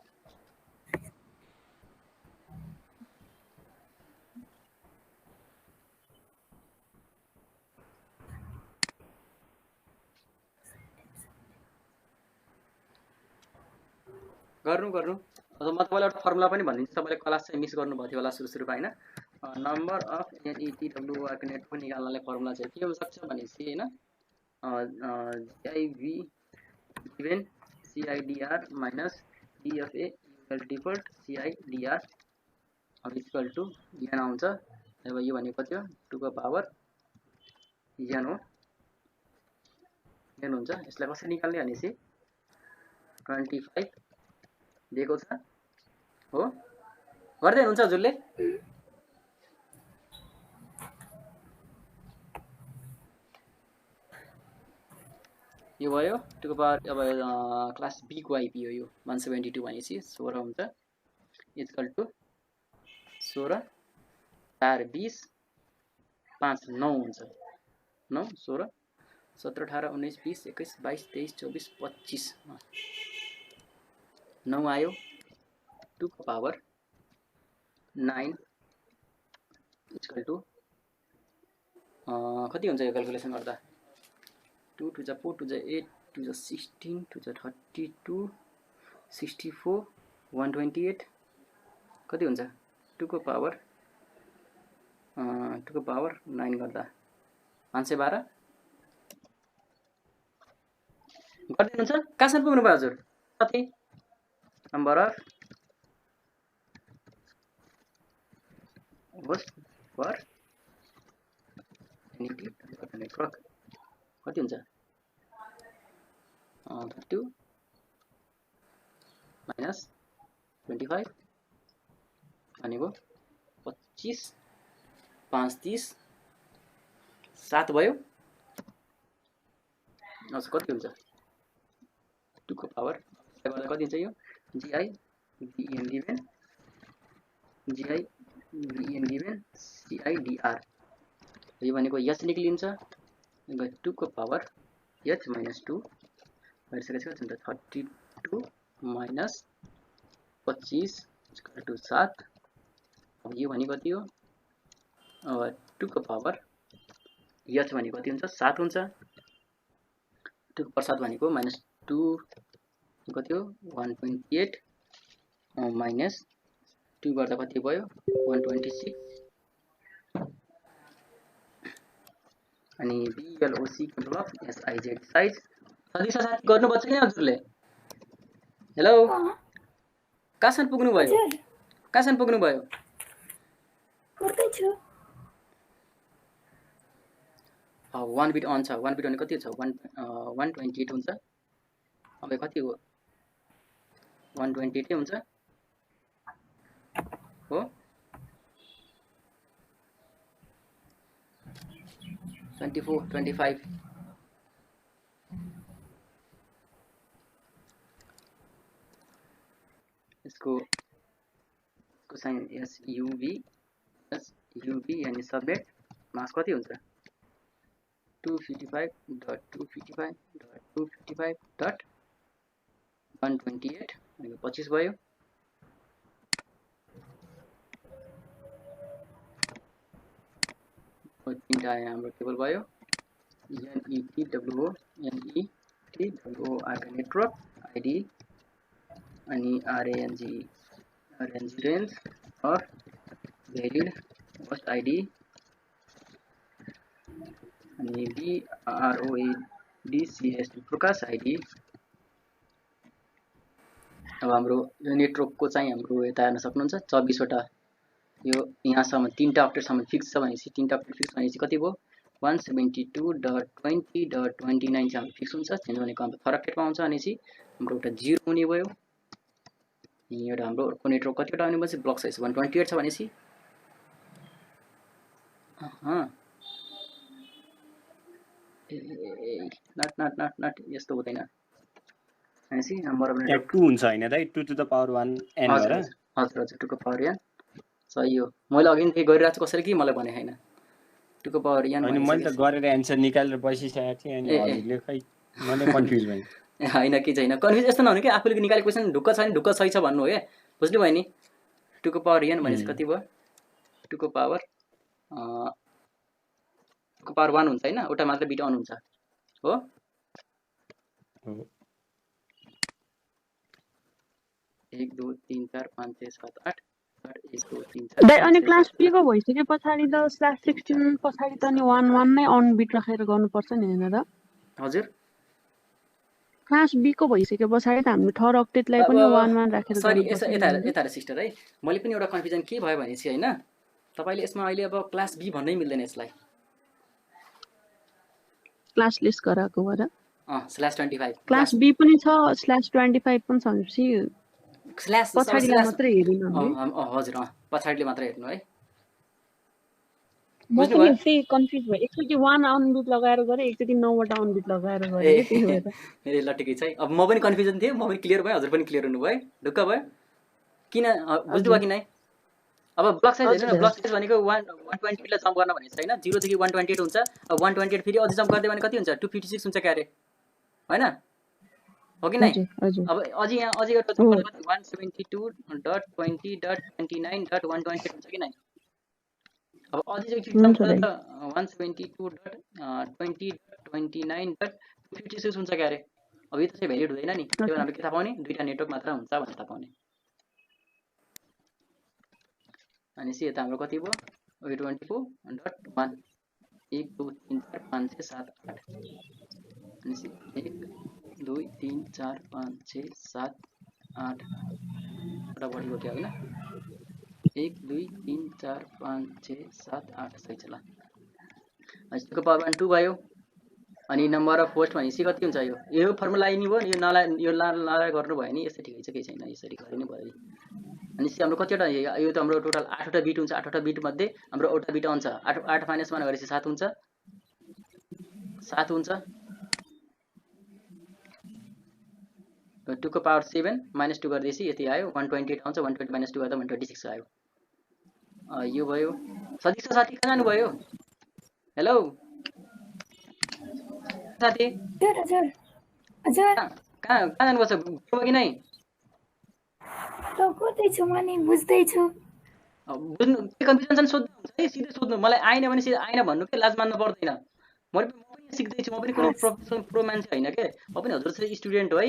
गर्नु अब म तपाईलाई एउटा फर्मुला पनि भनिदिन्छु। तपाईले क्लास चाहिँ मिस गर्नुभएको थियो होला सुरुमा हैन। नम्बर अफ NETWR को नेटवर्क निकाल्नलाई फर्मुला चाहिँ के हुन सक्छ भनेपछि हैन GIV given CIDR minus DFA default CIDR अब इक्वल टु n आउँछ। अब यो भनेको कति हो 2 को पावर n हो, n हुन्छ। यसलाई कसरी निकाल्ने भनेपछि 25 दिएको छ हो। गर्दै हुनुहुन्छ हजुरले? यो भयो 2 को पावर। अब क्लास बी को आइपी हो यो 172 भनेपछि 16 हुन्छ इक्वल टु 16 4 20 5 9 हुन्छ। 9 16 17 18 19 20 21 22 23 24 25 9 आयो 2 को पावर 9 इक्वल टु कति हुन्छ यो क्याल्कुलेसन गर्दा 2 to the 4 to the 8 to the 16 to the 32 64 128 कति हुन्छ 2 को पावर 9 गर्दा 512 गर्दै हुन्छ। कहाँसम्म पुग्नु भयो हजुर? कति number of host for network कति हुन्छ 32 minus 25 भनेको 25 5 30 7 भयो। हजुर कति हुन्छ 2 को पावर कति हुन्छ यो GI VN given CIDR यो भनेको h निक्लिन्छ 2 को पावर h minus 2 भइसकेको छ। 32 minus 25 इक्वल टु 7। अब यो भनेको कति हो 2 को पावर h भनेको कति हुन्छ 7 हुन्छ। 2 को पावर 7 भनेको minus 2 कति हो 128 minus 2 गर्दा कति भयो 126 अनि BLOC control of SIZ size. Sadiksha साथी गर्नुपर्छ कि हजुरले? हेलो कहाँसम्म पुग्नु भयो? कहाँसम्म पुग्नु भयो? गर्दै छु। 1 बिट अन छ। 1 बिट भने कति छ 128 हुन्छ। अब कति हो 128 हुन्छ हो 24 25 इसको साइन SUV यानी सबनेट मास कति हुन्छ 255.255.255.128 भनेको 25 भयो। तीनटा हाम्रो टेबल भयो NETWO RK नेटवर्क आइडी अनि RANG range or varied host ID अनि BROADCS प्रकाश ID। अब हाम्रो यो नेटवर्कको चाहिँ हाम्रो यता हेर्न सक्नुहुन्छ 24 वटा यो यहाँसम्म 3टा अक्टेटसम्म फिक्स छ भनेपछि 3टा अक्टेट फिक्स भनेपछि कति भयो 172.20.29 चाहिँ फिक्स हुन्छ। चेन्ज भनेको हाम्रो फरक अक्टेटमा आउँछ भनेपछि हाम्रो एउटा 0 हुने भयो। एउटा हाम्रो अर्को नेटवर्क कतिवटा आउने भनेपछि ब्लक साइज 128 छ भनेपछि नट यस्तो हुँदैन भनेपछि नम्बर अफ नेटवर्क 2 हुन्छ हैन दाइ 2 to the power 1 n हजुर भएर हजुर 2 को पावर n सही हो। मैले अघि नै गरिरहेको छु कसरी कि मलाई भने हैन 2 को पावर n अनि मैले त गरेर एन्सर निकालेर बसिसकेको थिएँ अनि हजुरले खै मैले कन्फ्युज भएँ हैन के छैन कन्फ्युज यस्तो नहुनु कि आफूले निकालेको क्वेशन ढुक्क छ नि ढुक्क सही छ भन्नु हो के बुझ्नु भयो नि 2 को पावर n भनेपछि कति भयो 2 को पावर 1 हुन्छ हैन एउटा मात्र बिट अन हुन्छ हो। एक दो तीन चार पाँच छः सात आठ 1 2 3 4 दाइ अनि क्लास बी को भइसके पछाडी त /16 पछाडी त नि 1 1 नै अन बिट राखेर गर्नुपर्छ नि हैन त हजुर क्लास बी को भइसके पछाडी त हामीले थर्ड अक्टेटलाई पनि 1 1 राखेर सरी यता सिस्टर है मैले पनि एउटा कन्फ्युजन के भयो भनेपछि हैन तपाईले यसमा अहिले अब क्लास बी भन्नै मिल्दैन यसलाई क्लास लिस्ट गराएको भएर /25 क्लास बी पनि छ /25 पनि छ भनेपछि पछाडीलाई मात्र हेरिनु हजुर पछाडीले मात्र हेर्नु है। म पनि फेरि कन्फ्युज भए एकचोटि 1 अन बिट लगाएर गरे एकचोटि 9 वटा अन बिट लगाएर गरे त्यही भएर ए ल ठिकै छ है। अब म पनि कन्फ्युजन थिए म पनि क्लियर भए हजुर पनि क्लियर हुनु भयो ढुक्क भयो किन बुझ्नु भयो कि नै। अब ब्लक साइज हैन ब्लक साइज भनेको 128 लाई जम्प गर्न भनेको छैन 0 देखि 128 हुन्छ। अब 128 फेरि अझै जम्प गर्दै भने कति हुन्छ 256 हुन्छ क्यारे हैन हो कि नै। अब अझै यहाँ अझै एउटा जम्प गर्दा 172.20.29.128 हुन्छ कि नै। अब अझै चाहिँ जम्प गर्दा 172.20.29.256 हुन्छ क्यारे। अब यो त चाहिँ भ्यालिड हुँदैन नि त्यो हामीले के थाहा पाउने दुईटा नेटवर्क मात्र हुन्छ भनेर थाहा पाउने। अनि सी यता हाम्रो कति भयो 24.1 1 2 3 4 5 6 7 8 अनि 1 2 3 4 5 6 7 8 एउटा बढी हो क्या हैन 1 2 3 4 5 6 7 8 सही छ ल। यसको पावर 2 भयो अनि नम्बर अफ होस्ट भनेपछि कति हुन्छ यो फर्मुला आइनी भयो यो नलाय गर्नु भयो नि यसै ठिकै छ केही छैन यसरी गरे नि भयो। अनि हाम्रो कतिवटा यो त हाम्रो टोटल 8 वटा बिट हुन्छ 8 वटा बिट मध्ये हाम्रो एउटा बिट आउँछ 8 8 - 1 गरेपछि 7 हुन्छ 7 हुन्छ 2 को पावर 7 -2 गर्दैछ यति आयो 128 आउँछ 120 - 2 गर्दा 126 आयो। यो भयो सदीक्षा साथी कहाँ जानु भयो हेलो साथी हजुर हजुर कहाँ जानु पर्छ बुझ्नु कि नै त गर्दै छु म नि बुझ्दै छु बुझ्नु के कन्फ्युजन छ सोध्नु हुन्छ है सिधै सोध्नु मलाई आएन भने सिधै आएन भन्नु के लाज मान्नु पर्दैन। म पनि सिक्दै छु म पनि कुनै प्रो मान्छे हैन के म पनि हजुर चाहिँ स्टुडेन्ट हो है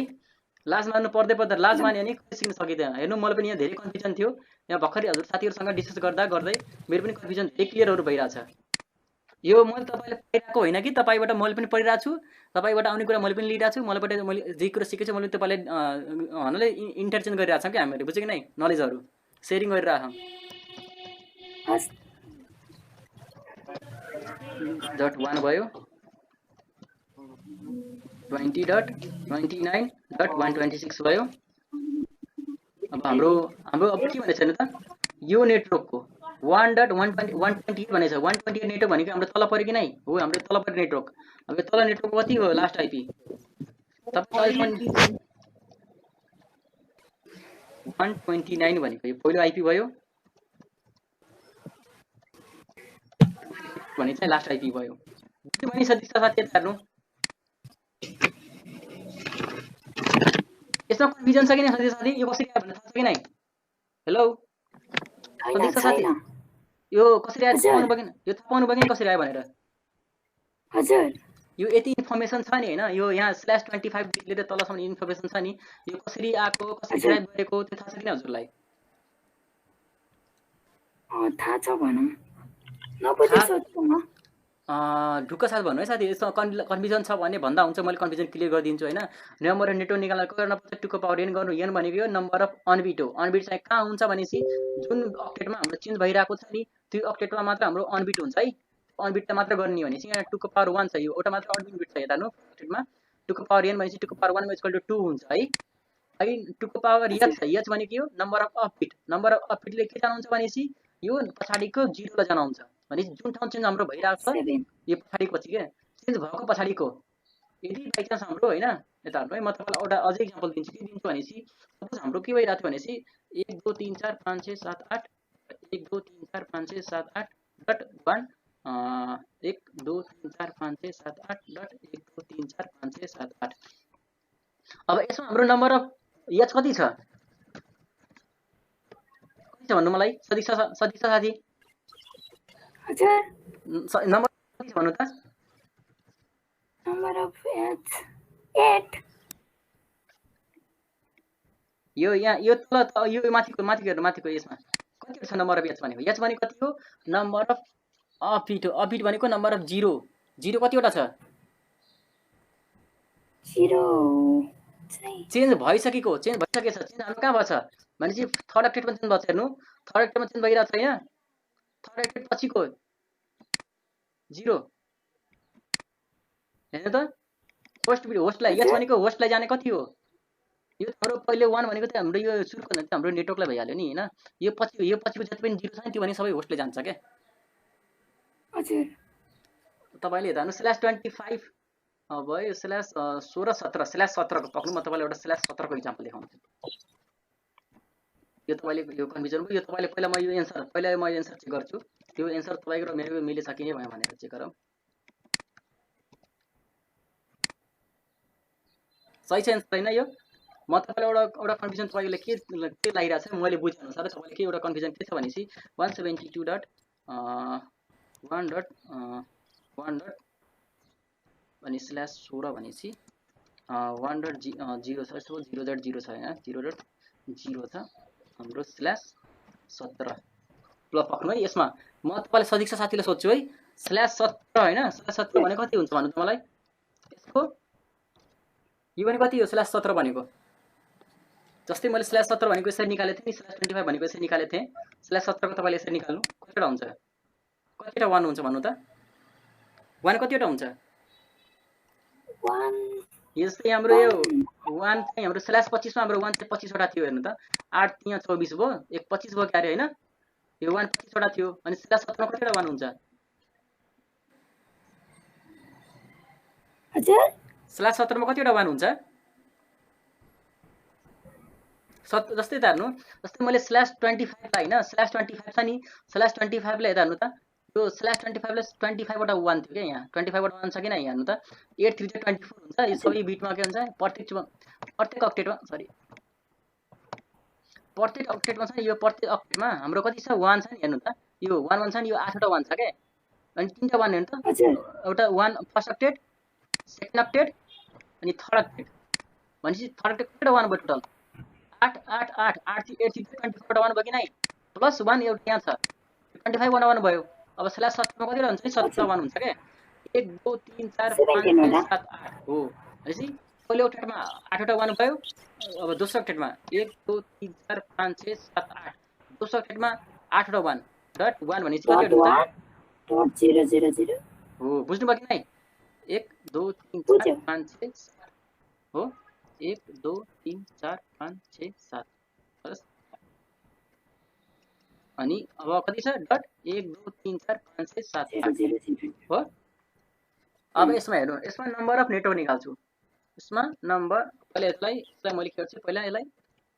लाज मान्नु पर्दैन लाज माने नि कहिले सिक्न सकिदैन। हेर्नु मलाई पनि यहाँ धेरै कन्फ्युजन थियो यहाँ भर्खरै हजुर साथीहरुसँग डिस्कस गर्दै मेरो पनि कन्फ्युजन धेरै क्लियरहरु भइराछ। यो मैले तपाईलाई पढिरहेको हैन कि तपाईबाट मैले पनि पढिरहेको छु तपाईबाट आउने कुरा मैले पनि लिइरहेको छु मलेबाट मैले जे कुरा सिकेछु मैले तपाईलाई हनले इन्टरचेन्ज गरिरहेको छौं के हामीले बुझ्यो कि नै नलेजहरु शेयरिङ गरिरहेछौं। .1 भयो 20.29.126 भयो। अब हाम्रो अब के भनेछ नि त यो नेटवर्कको 1.128 भनेछ 128 नेटवर्क भनेको हाम्रो तल पर्यो कि नै हो हाम्रो तल पर्यो नेटवर्क। अब यो तल नेटवर्क कति हो लास्ट आइपी तपाईले 129 भनेको यो पहिलो आइपी भयो भने चाहिँ लास्ट आइपी भयो। के भनि सदिक्षा साथी हेर्नु यसमा कन्फ्युजन छ कि नै साथी यो कसरी आयो भन्ने थाहा छ कि नै हेलो सदिक्षा साथी यो कसरी आयो थाहा पाउनु भयो कि यो थाहा पाउनु भयो कि कसरी आयो भनेर हजुर यो यति इन्फर्मेसन छ नि हैन, यो यहाँ /25 देखि लिएर तलसम्म इन्फर्मेसन छ नि, यो कसरी आको कसरी ड्राइभ गरेको त्यो थाहा छ किन हजुरलाई? थाहा छ भनौँ नबुझे सोध्छु म। ढुक्क साथ भन्नु है साथी, यसमा कन्फ्युजन छ भने भन्दा हुन्छ, मैले कन्फ्युजन क्लियर गरिदिन्छु हैन। नम्बर अफ नेटवर्क निकाल्न गर्न पर्छ, 2 को पावर n गर्नु। n भनेको यो नम्बर अफ अनबिट हो। अनबिट चाहिँ कहाँ हुन्छ भनेपछि जुन अक्टेटमा हाम्रो चेन्ज भइरहेको छ नि त्यो अक्टेटमा मात्र हाम्रो अनबिट हुन्छ है। अनबिट मात्र गर्ने हो भनेपछि यहाँ 2 को पावर 1 छ, यो एउटा मात्र अनबिट बिट छ यता नु अक्टेटमा। 2 को पावर n भनेपछि 2 को पावर 1 = 2 हुन्छ है। है 2 को पावर h छ, h भनेको यो नम्बर अफ अफबिट। नम्बर अफ अफबिटले के जानुहुन्छ भनेपछि यो पछाडिको 0 लाई जनाउँछ। भनेपछि जुन ठाउँ चेन्ज हाम्रो भइरहेको छ यो पछाडिको पछि के चेन्ज भएको पछाडिको। यदि बाइ चान्स हाम्रो हैन यता हेर्नु है, म तपाईलाई एउटा अझै एक्जाम्पल दिन्छु। के दिन्छु भनेपछि सपोज हाम्रो के भइरहेको थियो भनेपछि 1 2 3 4 5 6 7 8 1 2 3 4 5 6 7 8 डट 1 1 2 3 4 5 6 7 8 डट 1 2 3 4 5 6 7 8। अब यसमा हाम्रो नम्बर अफ h कति छ भन्नु मलाई सदीक्षा साथी? हजुर नम्बर कति छ भन्नु त? Number of h 8। यो यहाँ यो तल यो माथिको यसमा कति छ नम्बर अफ h भनेको? h भनेको कति हो? नम्बर अफ अफबिट हो। अफबिट भनेको नम्बर अफ 0। 0 कतिवटा छ? 0 चेन्ज भइसकेको, चेन्ज भइसकेछ। चेन्ज हाम्रो कहाँ भछ भनेपछि थर्ड अक्टेटमा चेन्ज भछ। हेर्नु थर्ड अक्टेटमा चेन्ज भइरहेको छ हैन, थर्ड अक्टेट पछिको 0 हैन त। होस्टलाई h भनेको होस्टलाई जाने कति हो? यो हाम्रो पहिले 1 भनेको त हाम्रो यो सुरुको भने हाम्रो नेटवर्कलाई भइहाल्यो नि हैन। यो पछिको जति पनि 0 छ नि त्यो भने सबै होस्टले जान्छ के। हजुर तपाईले हेर्नु /25 अब यो /16 17 को पक्नु। म तपाईलाई एउटा /17 को एक्जाम्पल देखाउँछु। यो तपाईले यो कन्फ्युजन भयो। यो तपाईले पहिला म यो एन्सर चेक गर्छु। त्यो एन्सर तपाईको र मेरो मिलेछ कि भयो भनेर चेक गरौँ। सही छ एन्सर हैन यो? म तपाईलाई एउटा कन्फ्युजन तपाईले के लागिरहेछ मैले बुझे अनुसार तपाईले के एउटा कन्फ्युजन के छ भनेसी 172.1.1 अनि /16 भनेसी 1.0 छ। यसो 0.0 छ हैन, 0.0 छ हाम्रो /17 ल पक्नु है। यसमा म तपाईलाई सदीक्षा साथीले सोध्छु है, /17 हैन, /17 भने कति हुन्छ भन्नु त मलाई? यसको यो भने कति हो /17 भनेको? जस्तै मैले /17 भनेको यसरी निकालेको थिएँ नि, /25 भनेको यसरी निकालेको थिएँ। /17 को तपाईले यसरी निकाल्नु कतिवटा हुन्छ? कतिवटा 1 हुन्छ भन्नु त? 1 कतिवटा हुन्छ? 1 यस्तै हाम्रो यो 1 चाहिँ हाम्रो /25 मा हाम्रो 1 चाहिँ 25 वटा थियो। हेर्नु त 8 3 24 भयो, 1 25 भयो क्यारे हैन। यो 1 25 वटा थियो अनि /17 मा कतिवटा 1 हुन्छ? हजुर /17 मा कतिवटा 1 हुन्छ? जस्तै त हेर्नु, जस्तै मैले /25 लाई हैन, /25 छ नि, /25 लाई हेर्नु त यो /25 लाई 25 वटा 1 थियो के यहाँ 25 वटा 1 छ किन यहाँ हेर्नु त 8 3 24 हुन्छ। यो सबै बिटमा के हुन्छ प्रत्येक अक्टेटमा प्रत्येक अक्टेटमा छ नि, यो प्रत्येक अक्टेटमा हाम्रो कति छ 1 छ नि। हेर्नु त यो 1 1 छ नि, यो 8 वटा 1 छ के। अनि तीनटा 1 हेर्नु त, एउटा 1 फर्स्ट अक्टेट, सेकेन्ड अक्टेट अनि थर्ड अक्टेट। भनेपछि थर्ड अक्टेट कतिवटा 1 भयो टोटल? 8 8 8 8 8 24 वटा 1 भयो कि नै, प्लस 1 एउटा यहाँ छ 25 वटा 1 भयो। अब /17 मा कतिवटा हुन्छ नि? 17 1 हुन्छ के। 1 2 3 4 5 6 7 8 हो। भनेपछि पहिलो अक्टेटमा 8 वटा 1 भयो। अब दोस्रो अक्टेटमा 1 2 3 4 5 6 7 8, दोस्रो अक्टेटमा 8 वटा 1 डट 1 भनेपछि कति हुन्छ? 0.000 हो। बुझ्नु भयो कि नै? 1 2 3 4 5 6 7 हो। 1 2 3 4 5 6 7 प्लस अनि अब कति छ डट 1 2 3 4 5 6 7 8 हो। अब यसमा हेर्नु, यसमा नम्बर अफ नेटवर्क निकाल्छु। यसमा नम्बर पहिला यसलाई मैले के गर्छु, पहिला यसलाई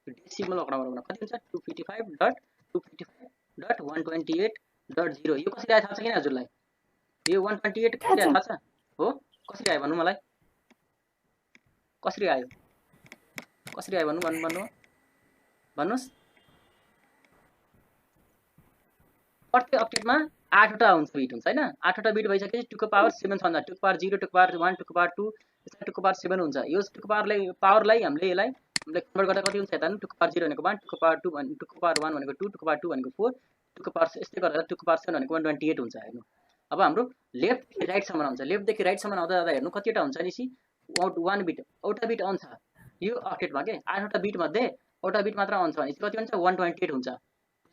डेसिमल आँकडा बनाउन कति हुन्छ 255.255.128.0। यो कसरी आयो थाहा छ किन हजुरलाई? यो 128 कसरी आयो थाहा छ हो? कसरी आयो भन्नु मलाई? कसरी आयो भन्नुस्? प्रत्येक अक्टेटमा 8वटा हुन्छ बिट हुन्छ हैन 8वटा बिट भइसकेपछि 2 को पावर 7 छ 2 को पावर 0 2 को पावर 1 2 को पावर 2 यसमा 2 को पावर 7 हुन्छ यो 2 को पावरलाई हामीले यसलाई कन्भर्ट गर्दा कति हुन्छ हेर्दा 2 को पावर 0 भनेको 1 2 को पावर 2 2 को पावर 1 भनेको 2 2 को पावर 2 भनेको 4 2 को पावर यस्तै गर्दा 2 को पावर 7 भनेको 128 हुन्छ हेर्नु अब हाम्रो लेफ्ट देखि राइट सम्म आउँछ लेफ्ट देखि राइट सम्म आउँदा आउँदा हेर्नु कतिवटा हुन्छ नि सी 1 बिट एउटा बिट अन छ यो अक्टेटमा के 8वटा बिट मध्ये एउटा बिट मात्र अन छ भने कति हुन्छ 128 हुन्छ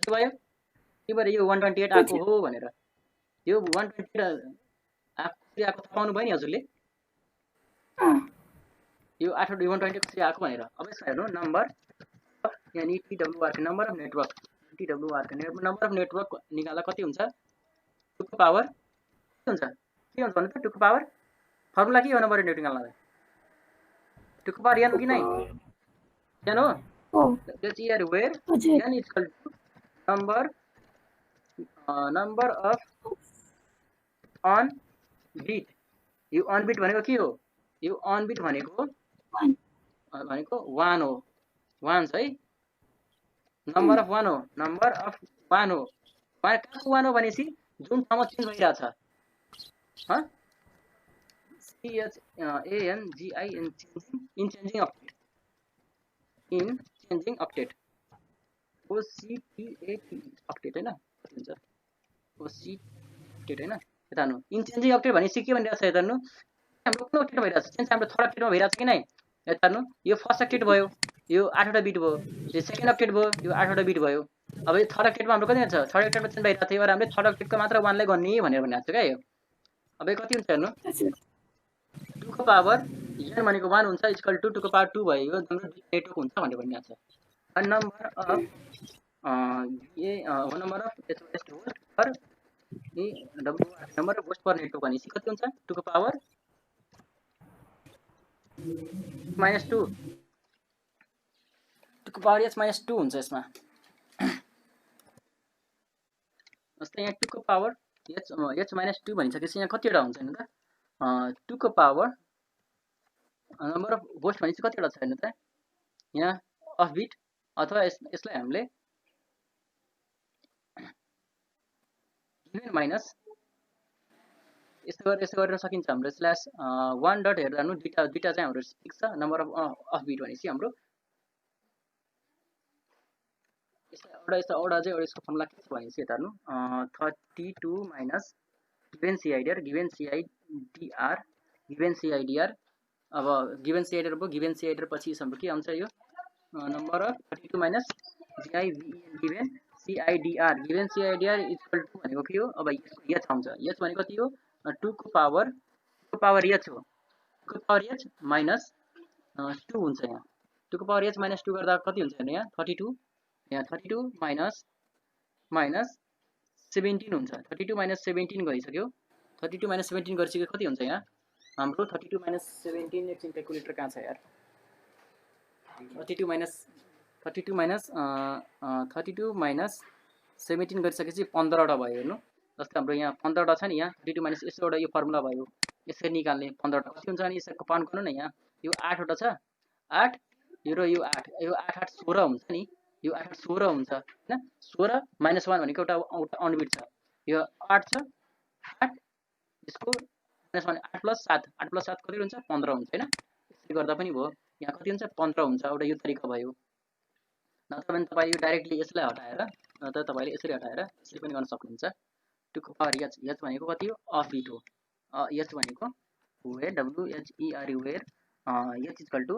के भयो के भएर यो 128 आको हो भनेर यो 128 आको थाहा पाउनु भयो नि हजुरले यो 128 कसरी आको भनेर अब यसमा हेर्नु नम्बर यानी TWR number of network TWR number of network निकाल्दा कति हुन्छ 2 को पावर के हुन्छ भन्नु त 2 को पावर फर्मुला के गर्नु पर्यो नेटवर्क निकाल्नलाई 2 को पावर n हो कि नै n हो that's here where n is equal to number of on bit यो on bit भनेको के हो यो on bit भनेको 1 हो 1 है नम्बर अफ 1 हो नम्बर अफ 1 हो 1 हो भनेपछि जुन ठाउँमा चेन्ज भइरहेछ ह CHANGIN in changing octet OCTAT octet हैन कति हुन्छ OCTAT हैन यता हेर्नु इन चेन्जिङ octet भनेपछि के भनिरहेछ यता हेर्नु हाम्रो कुन octet भइरहेछ चेन्ज हाम्रो थर्ड octet मा भइरहेछ कि नै यता हेर्नु यो फर्स्ट octet भयो यो 8वटा बिट भयो यो सेकेन्ड octet भयो यो 8वटा बिट भयो अब यो थर्ड octet मा हाम्रो कति हुन्छ थर्ड octet मा चेन्ज भइरहेछ त्यही भएर हामीले थर्ड octet को मात्र 1 लाई गर्ने भनेर भनिरहेछ के यो अब यो कति हुन्छ हेर्नु 2 को पावर n भनेको 1 हुन्छ इक्वल टु 2 को पावर 2 भयो यो हाम्रो नेटवर्क हुन्छ भनेर भनिरहेछ a number of host per number of host per network भनेपछि कति हुन्छ 2 को पावर -2 2 को पावर h -2 हुन्छ यसमा जस्तै यहाँ 2 को पावर h -2 भनिसकेपछि यहाँ कतिवटा हुन्छ हैन त 2 को पावर नम्बर अफ होस्ट भनेपछि कतिवटा छ हैन त यहाँ अफ बिट अथवा यसलाई हामीले गिभन माइनस यस्तो गरेर सकिन्छ हाम्रो स्ल्याश 1 डट हेर्दा नु दुईटा चाहिँ हाम्रो फिक्स छ नम्बर अफ बिट भनेपछि हाम्रो एउटा चाहिँ यसको फर्मुला के छ भनेपछि यता हेर्नु 32 माइनस गिभन CIDR अब गिभन CIDR भयो गिभन CIDR पछि हाम्रो के आउँछ यो number of 32 minus given CIDR equal to भनेको के हो अब यसको h आउँछ h भनेको कति हो 2 को पावर h हो 2 को पावर h माइनस 2 हुन्छ यहाँ 2 को पावर h माइनस 2 गर्दा कति हुन्छ हेर्नु यहाँ 32 माइनस 17 हुन्छ 32 माइनस 17 गरिसक्यो 32 माइनस 17 गरिसक्यो कति हुन्छ यहाँ हाम्रो 32 माइनस 17 एकछिन क्याल्कुलेटर कहाँ छ यार 32 माइनस 17 गरिसकेपछि 15वटा भयो हेर्नु जस्तै हाम्रो यहाँ 15वटा छ नि यहाँ 32 माइनस यसोवटा यो फर्मुला भयो यसरी निकाल्ने 15वटा कति हुन्छ अनि यसको पाउन्ड गर्नु न यहाँ यो 8वटा छ 8 यो र यो 8 यो 8 8 16 हुन्छ नि यो 8 16 हुन्छ हैन 16 माइनस 1 भनेको एउटा अन बिट छ यो 8 छ 8 यसको माइनस 1 8 प्लस 7 कति हुन्छ 15 हुन्छ हैन यसरी गर्दा पनि भयो यहाँ कति हुन्छ 15 हुन्छ एउटा यो तरिका भयो नत्र भने तपाई यो डाइरेक्टली यसलाई हटाएर नत्र तपाईले यसरी हटाएर यसरी पनि गर्न सक्नुहुन्छ 2 को पावर h भनेको कति हो अफ बिट हो h भनेको where WHERE where h equal to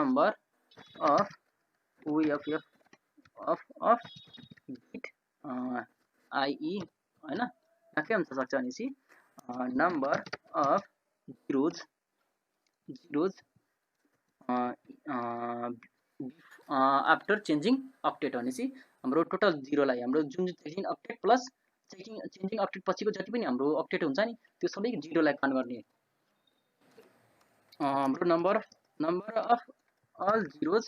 number of of bit IE हैन यहाँ के हुन्छ सक्छ भनेपछि number of zeros after changing octet भनेपछि हाम्रो टोटल 0 लाई हाम्रो जुन changing octet plus changing octet पछिको जति पनि हाम्रो octet हुन्छ नि त्यो सबै 0 लाई काउन्ट गर्ने हाम्रो number of all zeros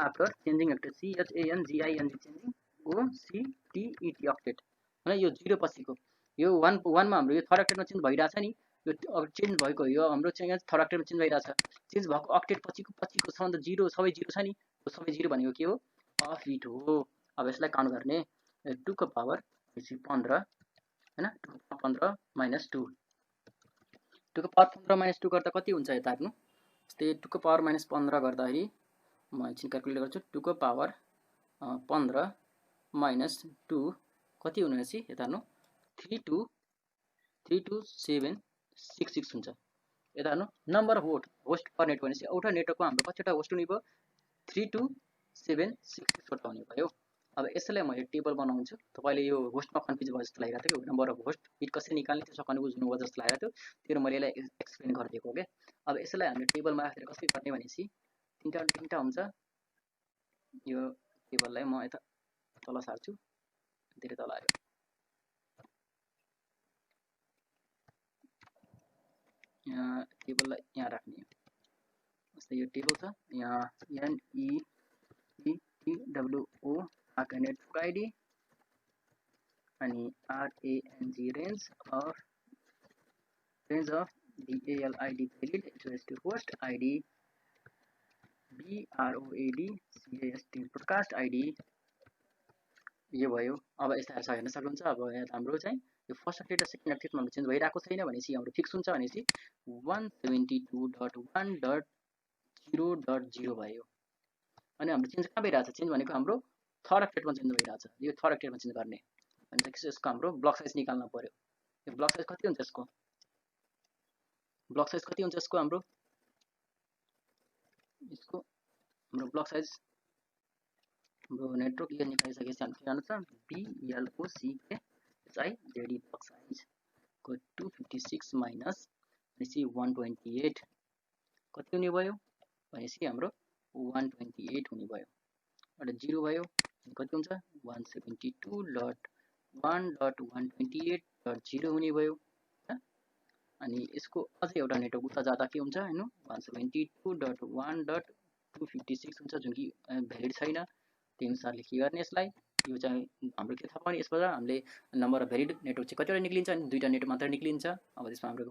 after changing octet CHANGING changing OCTET octet हैन यो 0 पछिको यो 1 मा हाम्रो यो थर्ड octet मा चेन्ज भइराछ नि यो अब चेन्ज भएको यो हाम्रो चाहिँ थर्ड octet मा चेन्ज भइराछ चेन्ज भएको octet पछिको सम्म त 0 सबै 0 छ नि त्यो सबै 0 भनेको के हो अफ बिट हो। अब यसलाई काउन्ट गर्ने 2 को पावर 15 हैन 2 को पावर 15 माइनस 2 2 को पावर 15 माइनस 2 गर्दा कति हुन्छ यता हेर्नु त्यस्तै 2 को पावर माइनस 15 गर्दाखेरि म एकछिन क्याल्कुलेट गर्छु 2 को पावर 15 माइनस 2 कति हुने रहेछ यता हेर्नु 32766 हुन्छ। यता हेर्नु number of host per net भनेपछि एउटा नेटवर्कमा हाम्रो कतिवटा होस्ट हुने भयो 32766 वटा हुने भयो। अब यसलाई मैले टेबल बनाउँछु तपाईले यो होस्टमा कन्फ्युज भयो जस्तो लागिरहेको थियो नम्बर अफ होस्ट बिट कसरी निकाल्ने त्यो सकने बुझ्नु भयो जस्तो लागिरहेको थियो त्यो मैले यसलाई एक्सप्लेन गरिदिएको हो के। अब यसलाई हामीले टेबलमा राखेर कसरी गर्ने भनेपछि तीनटा हुन्छ यो टेबललाई म यता तल सार्छु धेरै तल आयो यहाँ टेबललाई यहाँ राख्ने जस्तै यो टेबल छ यहाँ NETWO आर्क नेटवर्क आइडी अनि RANG range of BAL ID valid equals to host ID BROAD CAST broadcast ID यो भयो। अब यस्तो हेर्न सक्नुहुन्छ अब यहाँ हाम्रो चाहिँ यो फर्स्ट अपडेट र सेकेन्ड अपडेटमा चेन्ज भइरहेको छैन भनेपछि हाम्रो फिक्स हुन्छ भनेपछि 172.1.0.0 भयो अनि हाम्रो चेन्ज कहाँ भइरहेछ चेन्ज भनेको हाम्रो थर्ड अपडेटमा चेन्ज भइरहेछ यो थर्ड अपडेटमा चेन्ज गर्ने भनेपछि यसको हाम्रो ब्लक साइज निकाल्न पर्यो। यो ब्लक साइज कति हुन्छ यसको ब्लक साइज कति हुन्छ यसको हाम्रो ब्लक साइज हाम्रो नेटवर्क यो निकालिसकेपछि हामी के गर्नु छ BLOCKHIZD ब्लक साइज को 256 माइनस भनेपछि 128 कति हुने भयो भनेपछि हाम्रो 128 हुने भयो एउटा 0 भयो कति हुन्छ 172.1.128.0 हुने भयो अनि यसको अझै एउटा नेटवर्क उता जाँदा के हुन्छ हैन 172.1.256 हुन्छ जुन कि भ्यालिड छैन त्यही अनुसारले के गर्ने यसलाई यो चाहिँ हाम्रो के थाहा पाउने यसबाट हामीले नम्बर अफ भ्यालिड नेटवर्क चाहिँ कतिवटा निक्लिन्छ अनि दुईटा नेटवर्क मात्र निक्लिन्छ। अब त्यसमा हाम्रो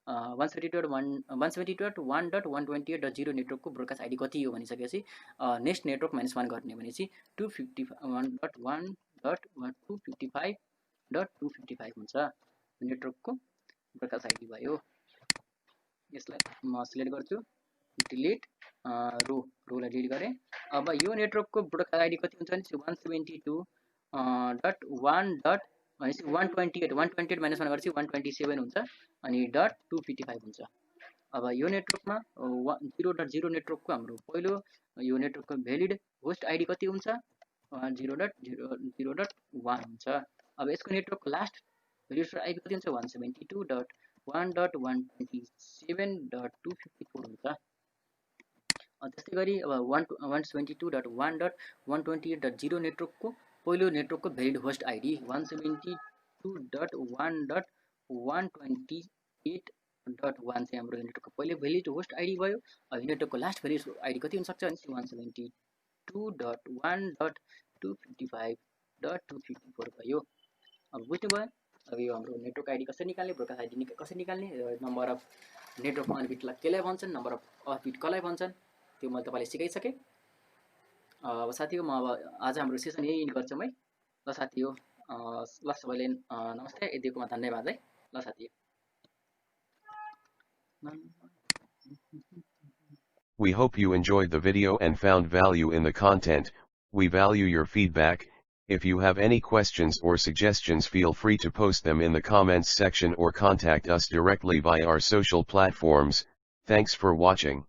172.1.128.0 नेटवर्कको ब्रोडकास्ट आइडी कति हो भनिसकेपछि नेक्स्ट नेटवर्क -1 गर्ने भनेपछि 251.1.255.255 हुन्छ नेटवर्कको ब्रोडकास्ट आइडी भयो। यसलाई म सिलेक्ट गर्छु डिलिट रोलाई डिलिट गरे। अब यो नेटवर्कको ब्रोडकास्ट आइडी कति हुन्छ भने 172.1. भनेपछि 128 -1 गरेपछि 127 हुन्छ अनि .255 हुन्छ। अब यो नेटवर्कमा 0.0 नेटवर्कको हाम्रो पहिलो यो नेटवर्कको भ्यालिड होस्ट आइडी कति हुन्छ 0.0.1 हुन्छ। अब यसको नेटवर्कको लास्ट भ्यालिड आइडी कति हुन्छ 172.1.127.254 हुन्छ। त्यस्तै गरी अब 172.1.128.0 नेटवर्कको पहिलो नेटवर्कको भ्यालिड होस्ट आइडी 172.1.128.1 चाहिँ हाम्रो नेटवर्कको पहिलो भ्यालिड होस्ट आइडी भयो। अब यो नेटवर्कको लास्ट भ्यालिड आइडी कति हुन सक्छ भने 172.1.255.254 भयो। अब बुझ्नुभयो अब यो हाम्रो नेटवर्क आइडी कसरी निकाल्ने ब्रोडकास्ट आइडी कसरी निकाल्ने नम्बर अफ नेटवर्क अन बिटलाई केलाई भन्छन् नम्बर अफ बिट कसलाई भन्छन् त्यो मैले तपाईलाई सिकाइसके। अब साथीहरु म अब आज हाम्रो सेसन यही इन्ड गर्छु है ल साथीहरु ल सबैले नमस्ते यतिकोमा धन्यवाद है ल साथीहरु। We hope you enjoyed the video and found value in the content. We value your feedback. If you have any questions or suggestions, feel free to post them in the comments section or contact us directly via our social platforms. Thanks for watching.